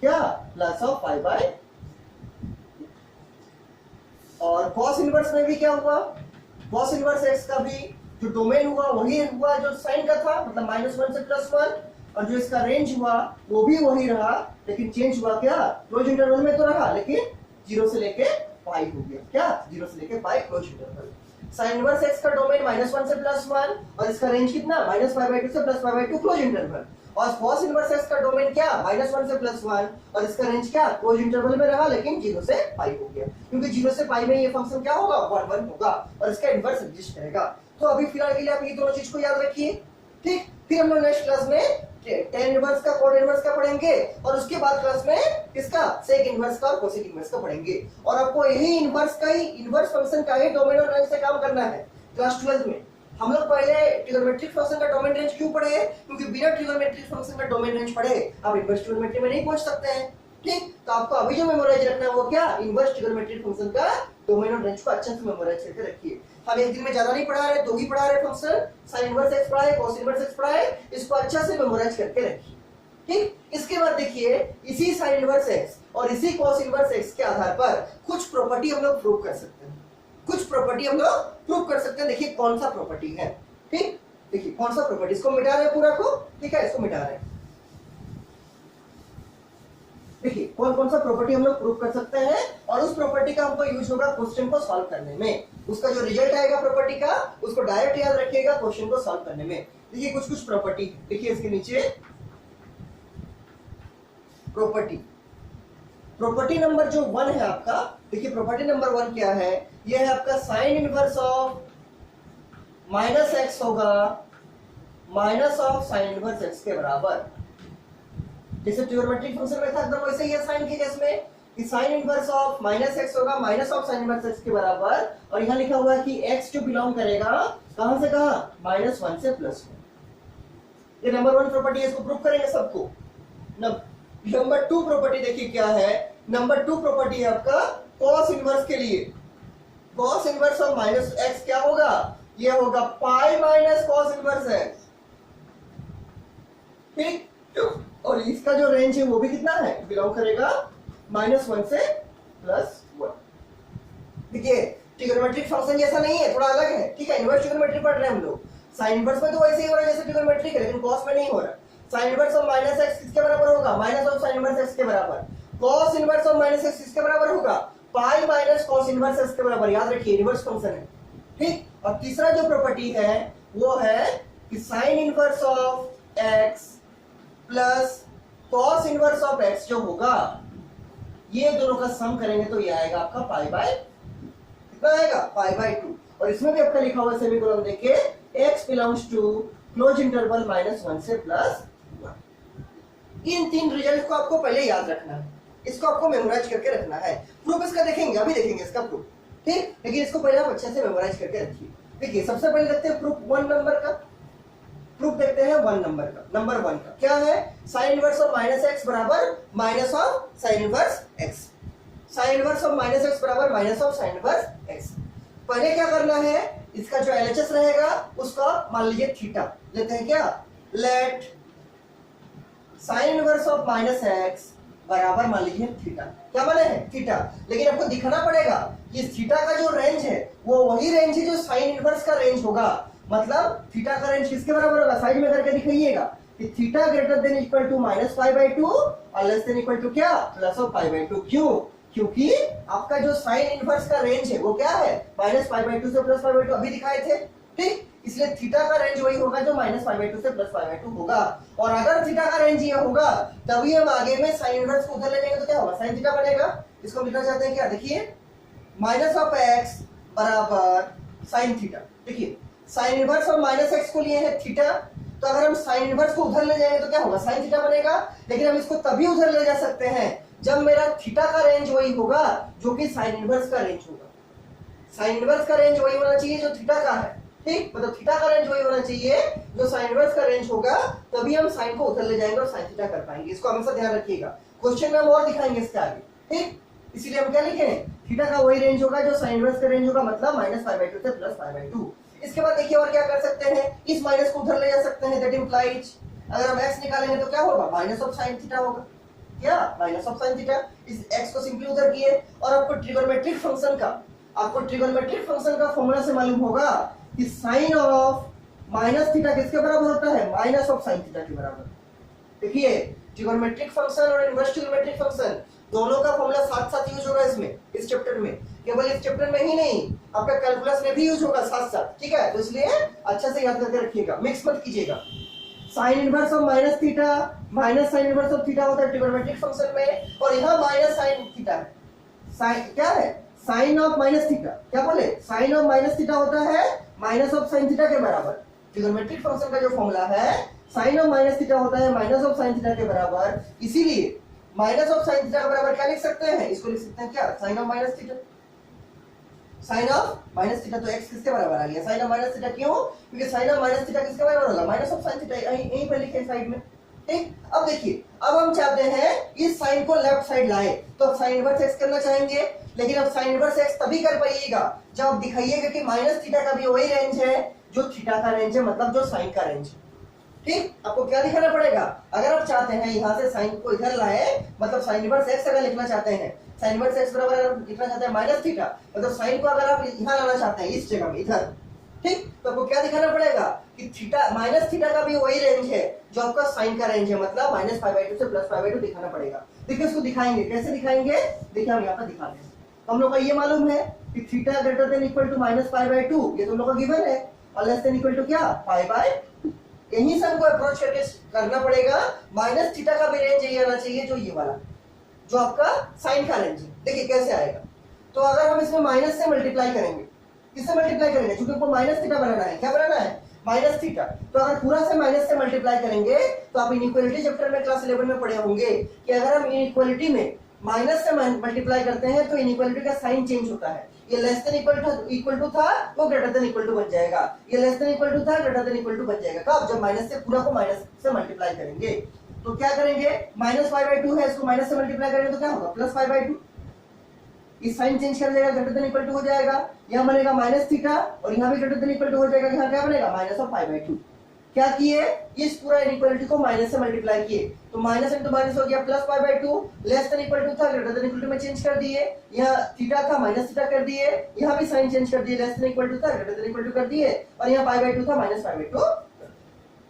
क्या? +π/2। और कॉस इनवर्स में भी क्या हुआ? कॉस इनवर्स x का भी जो डोमेन हुआ वही हुआ जो साइन का था, मतलब -1 से +1, और जो इसका रेंज हुआ वो भी वही रहा, लेकिन चेंज हुआ क्या? क्लोज इंटरवल में तो रहा, लेकिन 0 से लेके पाई हो गया। क्या? 0 से लेके pi close interval. Sine inverse x का डोमेन -1 से +1, और इसका रेंज कितना? -π/2 से +π/2 क्लोज इंटरवल। और कॉस इनवर्स x का डोमेन क्या? -1 से +1, और इसका रेंज क्या? क्लोज इंटरवल में रहा, लेकिन 0 से पाई हो गया, क्योंकि 0 से पाई में ये फंक्शन क्या होगा? 1 1 होगा, और इसका इनवर्स एग्जिस्ट करेगा। तो अभी फिलहाल के लिए आप ये दोनों चीज को याद रखिए। ठीक, फिर हम लोग नेक्स्ट क्लास में टेन इनवर्स का, कोड इनवर्स का पढ़ेंगे, और उसके बाद क्लास में किसका? सेक इनवर्स का और कोसेक इनवर्स का पढ़ेंगे। और आपको यही इनवर्स फंक्शन का ही डोमेन और रेंज से काम करना है क्लास 12 में। हम लोग पहले ट्रिगोनोमेट्रिक फंक्शन का डोमेन रेंज क्यों पढ़े? क्योंकि बिना ट्रिगोनोमेट्रिक फंक्शन का डोमेन रेंज पढ़े आप इनवर्स ट्रिगोनोमेट्री में नहीं पहुंच सकते हैं। ठीक, तो आपको अभी जो मेमोराइज रखना है वो क्या? इनवर्स ट्रिगोनोमेट्रिक फंक्शन का डोमेन और रेंज को अच्छे से मेमोराइज करके रखिए। हम एक दिन में ज्यादा नहीं पढ़ा रहे, 2 ही पढ़ा रहे फंक्शन, sin इनवर्स x पढ़ा है, cos इनवर्स x पढ़ा है, इसको अच्छा से मेमोराइज करके रखिए। ठीक, इसके बाद देखिए इसी sin इनवर्स x और इसी cos इनवर्स x के आधार पर कुछ प्रॉपर्टी हम लोग प्रूव कर सकते हैं। कुछ प्रॉपर्टी हम लोग प्रूव कर सकते हैं। देखिए कौन सा प्रॉपर्टी है। ठीक, देखिए कौन सा प्रॉपर्टी, इसको मिटा रहे हैं पूरा को, ठीक है, इसको मिटा रहे हैं। देखिए कौन कौन सा प्रॉपर्टी हम लोग प्रूव कर सकते हैं और उस प्रॉपर्टी का हमको यूज होगा क्वेश्चन को सॉल्व करने में। उसका जो रिजल्ट आएगा प्रॉपर्टी का उसको डायरेक्ट याद रखिएगा क्वेश्चन को सॉल्व करने में। देखिए कुछ कुछ प्रॉपर्टी, देखिए इसके नीचे प्रॉपर्टी नंबर जो 1 है आपका, देखिए प्रॉपर्टी नंबर 1 क्या है? यह है आपका साइन इनवर्स ऑफ -x होगा minus of sine inverse x के बराबर। जैसे ट्रिगोनोमेट्रिक फंक्शन में था एकदम वैसे ही है साइन के केस में कि साइन इनवर्स ऑफ -x होगा minus of sine inverse x के बराबर, और यहां लिखा हुआ है कि x जो बिलोंग करेगा कहां से कहां? -1 से +1। ये नंबर 1 प्रॉपर्टी है, इसको प्रूव करेंगे सबको। नंबर 2 प्रॉपर्टी देखिए क्या है? नंबर 2 प्रॉपर्टी है आपका cos इनवर्स के लिए। cos इनवर्स ऑफ -x क्या होगा? ये होगा pi minus cos inverse x। ठीक, और इसका जो रेंज है वो भी कितना है? बिलोंग करेगा -1 से +1। देखिए ट्रिगोनोमेट्रिक फंक्शन जैसा नहीं है, थोड़ा अलग है। ठीक है, इनवर्स ट्रिगोनोमेट्री पढ़ रहे हैं हम लोग। साइन इनवर्स में तो वैसे ही हो रहा है जैसे ट्रिगोनोमेट्रिक है, लेकिन cos में नहीं हो रहा। साइन इनवर्स ऑफ -x किसके बराबर होगा? Minus of sine inverse x के बराबर। cos इनवर्स ऑफ -x किसके बराबर होगा? Pi minus cos inverse x के बराबर। याद रखिए इनवर्स फंक्शन है। ठीक, और तीसरा जो प्रॉपर्टी है वो है कि sign inverse of x plus cos inverse of x जो होगा, ये दोनों का सम करेंगे तो ये आएगा आपका पाई बाय, कितना आएगा? Pi by 2। और इसमें भी आपका लिखा हुआ सेमीकोलन देके x belongs to close interval -1 से +1। इन 3 रिजल्ट को आपको पहले याद रखना है, इसको आपको मेमोराइज करके रखना है। प्रूफ इसका देखेंगे, अभी देखेंगे इसका प्रूफ। ठीक, लेकिन इसको पहले आप अच्छे से मेमोराइज करके रखिए। देखिए सबसे पहले देखते हैं प्रूफ 1 नंबर का। प्रूफ देखते हैं 1 नंबर का। नंबर 1 का क्या है? साइन इनवर्स ऑफ -x बराबर minus of sine inverse x। Sign inverse of -x बराबर minus of sine inverse x। पहले क्या करना है? इसका जो LHS रहेगा उसका मान लीजिए थीटा लेते हैं। क्या? Late sign inverse of -x बराबर मान लीजिए थीटा। क्या माने है? थीटा। लेकिन आपको दिखाना पड़ेगा कि थीटा का जो रेंज है वो वही रेंज है जो साइन इनवर्स का रेंज होगा। मतलब थीटा का रेंज किसके बराबर होगा? साइड में करके दिखाइएगा कि theta greater than equal to -π/2 और लेस देन इक्वल टू क्या? +π/2। क्यों? क्योंकि आपका जो साइन इनवर्स का रेंज है वो क्या है? -π/2 से +π/2 अभी दिखाए थे। ठीक, इसलिए थीटा का रेंज वही होगा जो -π/2 से +π/2 होगा। और अगर थीटा का रेंज ये होगा तभी हम आगे में साइन इनवर्स को उधर ले जाएंगे तो क्या होगा? साइन थीटा बनेगा। इसको लिखना चाहते हैं क्या? देखिए -x बराबर साइन थीटा। देखिए साइन इनवर्स और -x को लिए है थीटा, तो अगर हम साइन इनवर्स को उधर ले जाएंगे तो क्या होगा? साइन थीटा बनेगा। लेकिन हम इसको तभी उधर ले जा सकते हैं जब मेरा थीटा का रेंज वही होगा जो कि साइन इनवर्स का रेंज होगा। साइन इनवर्स का रेंज वही होना चाहिए जो थीटा का है। ठीक, मतलब थीटा का रेंज वही होना चाहिए जो साइन इनवर्स का रेंज होगा, तभी हम साइन को उधर ले जाएंगे और साइन थीटा कर पाएंगे। इसको हमेशा ध्यान रखिएगा, क्वेश्चन में हम और दिखाएंगे इसके आगे। ठीक, इसीलिए हम क्या लिखे? थीटा का वही रेंज होगा जो साइन इनवर्स का रेंज होगा, मतलब -π/2 से +π/2। इसके बाद देखिए और क्या कर सकते हैं? इस माइनस को उधर ले जा सकते हैं। दैट इंप्लाइज अगर हम x निकालेंगे तो क्या होगा? माइनस ऑफ साइन थीटा होगा। क्या? Minus of sine theta. इस x को सिंपली उधर किए और आपको ट्रिगोनोमेट्रिक फंक्शन का फॉर्मूला से मालूम होगा कि साइन ऑफ माइनस थीटा किसके बराबर होता है? माइनस ऑफ साइन थीटा के बराबर। देखिए ट्रिगोनोमेट्रिक फंक्शन और इनवर्स ट्रिगोनोमेट्रिक फंक्शन दोनों का फॉर्मूला साथ साथ यूज होगा इसमें, इस चैप्टर में। केवल इस चैप्टर में ही नहीं, आपका कैलकुलस में भी यूज होगा साथ साथ। ठीक है, तो इसलिए अच्छा से याद करके रखिएगा, मिक्स मत कीजिएगा। Sine inverse of minus theta minus sine inverse of theta होता है ट्रिगोनोमेट्रिक फंक्शन में, और यहाँ माइनस साइन थीटा है। साइन क्या है? Sine of minus theta. क्या बोले? साइन ऑफ माइनस थीटा होता है माइनस ऑफ साइन थीटा के बराबर। ट्रिगोनोमेट्रिक फंक्शन का जो फॉर्मूला है साइन ऑफ माइनस थीटा होता है माइनस ऑफ साइन थीटा के बराबर। इसीलिए माइनस ऑफ साइन थीटा के बराबर क्या लिख सकते हैं? इसको लिख सकते हैं क्या? Sine of minus theta. Sine of minus theta, तो x किसके बराबर आ गया, साइन ऑफ माइनस थीटा। क्यों, क्योंकि साइन ऑफ माइनस थीटा किसके बराबर होगा, माइनस ऑफ साइन थीटा, यहीं पर लिखे साइड में। ठीक, अब देखिए, अब हम चाहते हैं इस साइन को लेफ्ट साइड लाए, तो साइन इनवर्स x करना चाहेंगे, लेकिन अब साइन इनवर्स x तभी कर पाइएगा जब आप दिखाइएगा कि माइनस थीटा का भी वही रेंज है जो थीटा का रेंज है, मतलब जो साइन का रेंज है। ठीक, आपको क्या दिखाना पड़ेगा, अगर आप चाहते हैं यहां से साइन को इधर लाए, मतलब साइन इनवर्स x अगर लिखना चाहते हैं, साइन इनवर्स x बराबर अगर लिखना चाहते हैं माइनस थीटा, मतलब साइन को अगर आप यहां लाना चाहते हैं इस जगह में इधर, ठीक, तो आपको क्या दिखाना पड़ेगा कि थीटा माइनस थीटा का भी वही रेंज है जो आपका साइन का रेंज है, मतलब माइनस पाई बाई 2 से प्लस पाई बाई 2 दिखाना पड़ेगा। देखिए उसको दिखाएंगे, कैसे दिखाएंगे, देखिए हम यहाँ पर दिखाते हैं। तो हम लोग का ये मालूम है कि theta greater than equal to minus pi by 2, ये तुम लोग का गिवन है, और लेस देन इक्वल टू क्या, पाई बाई 2। यहीं से हमको अप्रोच करके करना पड़ेगा, माइनस थीटा का भी रेंज यही आना चाहिए जो ये वाला, जो आपका साइन का रेंज है। देखिए कैसे आएगा, तो अगर हम इसमें माइनस से मल्टीप्लाई करेंगे, किससे मल्टीप्लाई करेंगे, क्योंकि आपको माइनस थीटा बनाना है, क्या बनाना है, माइनस थीटा, तो अगर पूरा से माइनस से मल्टीप्लाई करेंगे, तो आप इनइक्वालिटी चैप्टर में क्लास 11 में पढ़े होंगे कि अगर हम इनइक्वालिटी में माइनस से मल्टीप्लाई करते हैं तो इनइक्वालिटी का साइन चेंज होता है। ये लेस देन इक्वल टू था, वो ग्रेटर देन इक्वल टू बन जाएगा, ये लेस देन इक्वल टू था, ग्रेटर देन इक्वल टू बन जाएगा। कब, जब माइनस से पूरा को माइनस से मल्टीप्लाई करेंगे। तो क्या करेंगे, माइनस पाई बाई 2 है, इसको माइनस से मल्टीप्लाई करेंगे तो क्या होगा, प्लस पाई बाई 2, इस साइन चेंज कर देगा, ग्रेटर देन इक्वल टू हो जाएगा, यहाँ बनेगा माइनस थीटा, और यहाँ भी ग्रेटर देन इक्वल टू हो जाएगा, यहाँ क्या बनेगा, माइनस ऑफ पाई बाई 2। क्या किए, इस पूरा इनइक्वालिटी को माइनस से मल्टीप्लाई किए, तो माइनस इंटू माइनस हो गया plus pi by 2, less than equal to था, ग्रेटर देन इक्वल टू में चेंज कर दिए, यहाँ थीटा था माइनस थीटा कर दिए, यहाँ भी साइन चेंज कर दिए, लेस देन इक्वल टू था, ग्रेटर देन इक्वल टू कर दिए, और यहाँ पाई बाई 2 था, माइनस पाई बाई 2।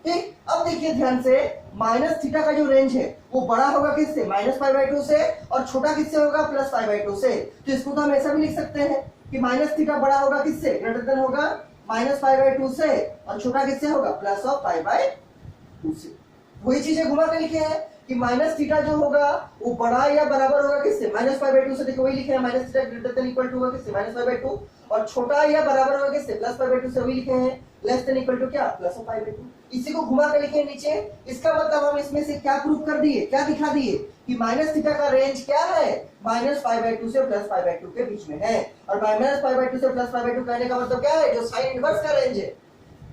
ठीक, अब देखिए ध्यान से, माइनस थीटा का जो रेंज है वो बड़ा होगा किससे, माइनस पाई बाई 2 से, और छोटा किससे होगा, प्लस पाई बाई 2 से। तो इसको तो हम ऐसा भी लिख सकते हैं कि माइनस थीटा बड़ा होगा किससे, ग्रेटर देन होगा माइनस पाई बाई 2 से, और छोटा किससे होगा, प्लस ऑफ पाई बाई 2 से। वही चीजें घुमा के लिखे हैं कि माइनस थीटा जो होगा वो बड़ा या बराबर होगा किससे, माइनस पाई बाई 2 से। देखिए वही लिखे हैं, minus theta greater than equal to होगा किससे, माइनस पाई बाई 2, और छोटा या बराबर होगा किससे, प्लस पाई बाई 2 से। वही लिखे हैं, लेस देन इक्वल टू क्या, प्लस ऑफ पाई बाई 2। इसी को घुमा के लिखे नीचे। इसका मतलब हम इसमें से क्या प्रूव कर दिए, क्या दिखा दिए कि माइनस थीटा का रेंज क्या है, माइनस पाई बाई 2 से प्लस पाई बाई 2 के बीच में है। और माइनस पाई बाई 2 से प्लस पाई बाई 2 कहने का मतलब क्या है, जो साइन इनवर्स का रेंज है,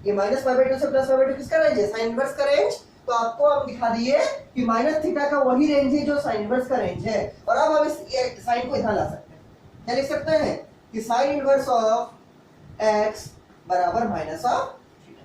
ये माइनस पाई बाई 2 से प्लस पाई बाई 2 किसका रेंज है, साइन इनवर्स का रेंज। तो आपको हम दिखा दिए कि माइनस थीटा का वही रेंज है जो साइन इनवर्स का रेंज है। और अब हम इस साइन को इधर ला सकते हैं, क्या लिख सकते हैं कि साइन इनवर्स ऑफ x बराबर माइनस ऑफ थीटा।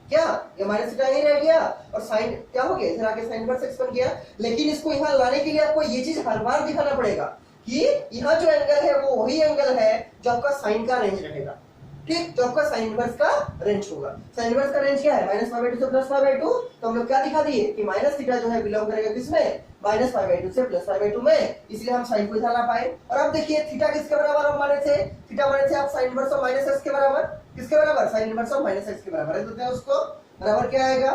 क्या, ये माइनस थीटा यही रह गया, और साइन क्या हो गया, इधर आके साइन इनवर्स x बन गया। लेकिन इसको यहाँ लाने के लिए आपको ये चीज हर बार दिखाना पड़ेगा कि यहाँ जो एंगल है वो वही एंगल है जो आपका साइन का रेंज रहेगा। ठीक, जो आपका साइन इनवर्स का रेंज होगा। साइन इनवर्स का रेंज क्या है, माइनस पाई बाई 2 से प्लस पाई बाई 2। तो हम लोग क्या दिखा दिए कि माइनस थीटा जो है बिलोंग करेगा किसमें, माइनस पाई बाई 2 से प्लस पाई बाई 2 में, इसलिए हम साइन को इधर ला पाए। और अब देखिए थीटा किसके बराबर हम माने थे, थीटा माने थे आप sign inverse of minus x के बराबर, किसके बराबर, sign inverse of minus x के बराबर है। तो उसको बराबर क्या आएगा,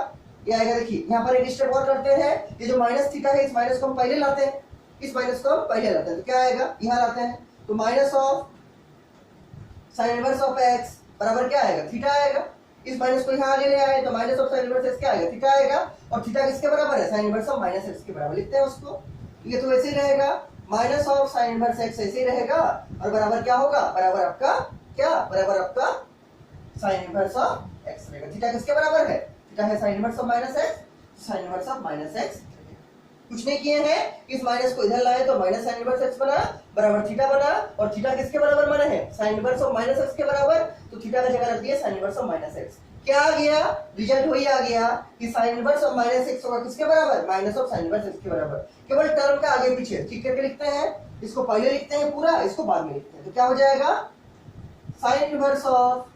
ये आएगा, देखिए यहाँ पर एक स्टेप और करते हैं, ये जो माइनस थीटा है इस माइनस को हम पहले लाते हैं, इस माइनस को हम पहले लाते हैं, तो क्या आएगा, यहाँ लाते हैं, तो minus of sine inverse of x बराबर क्या आएगा, थीटा आएगा। इस माइनस को यहाँ आगे ले आए तो minus of sine inverse x क्या आएगा, थीटा आएगा। और थीटा किसके बराबर है, sign inverse of minus x के बराबर लिखते हैं उसको। ये तो ऐसे ही रहेगा, minus of sine inverse x ऐसे ही रहेगा, और बराबर क्या होगा, बराबर आपका क्या, बराबर आपका साइन इनवर्स ऑफ x रहेगा। थीटा किसके बराबर है, थीटा है sign inverse of minus x, sign inverse of minus x। कुछ नहीं किए हैं, इस माइनस को इधर लाए तो माइनस साइन इनवर्स x बना, बराबर थीटा बना, और थीटा किसके बराबर बना है, sign inverse of minus x के बराबर। तो थीटा का जगह रख दिया sign inverse of minus x। क्या आ गया, रिजल्ट वही आ गया कि sign inverse of minus x होगा किसके बराबर, minus of sine inverse x के बराबर। केवल टर्म का आगे पीछे ठीक करके लिखते हैं, इसको पहले लिखते हैं पूरा, इसको बाद में लिखते हैं। तो क्या हो जाएगा, sign inverse of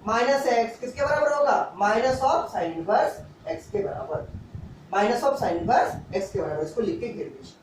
minus x किसके बराबर होगा, minus of sine inverse x के बराबर, minus of sine inverse x के बराबर। इसको लिख के घेर दीजिए।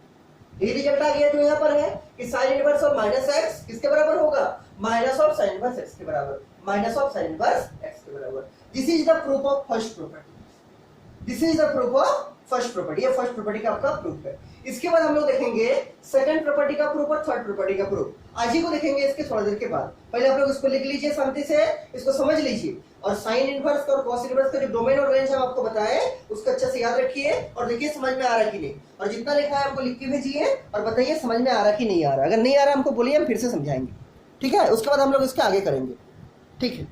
ये रिजल्ट आ गया जो यहाँ पर है कि sign inverse of minus x किसके बराबर होगा, minus of sine inverse x के बराबर, minus of sine inverse x के बराबर। This is the proof of first property, this is the proof of first property. ये फर्स्ट प्रॉपर्टी का आपका प्रूफ है। इसके बाद हम लोग देखेंगे सेकंड प्रॉपर्टी का प्रूफ और थर्ड प्रॉपर्टी का प्रूफ। आज ही को देखेंगे इसके थोड़ी देर के बाद। पहले आप लोग इसको लिख लीजिए शांति से, इसको समझ लीजिए, और साइन इनवर्स और कॉस इनवर्स का जो डोमेन और रेंज हम आपको बताए उसको अच्छे से याद रखिए, और देखिए समझ में आ रहा कि नहीं। और जितना लिखा है हमको लिख के भेजिए और बताइए समझ में आ रहा कि नहीं आ रहा। अगर नहीं आ रहा हमको बोलिए, हम फिर से समझाएंगे। ठीक है, उसके बाद हम लोग इसके आगे करेंगे। ठीक है।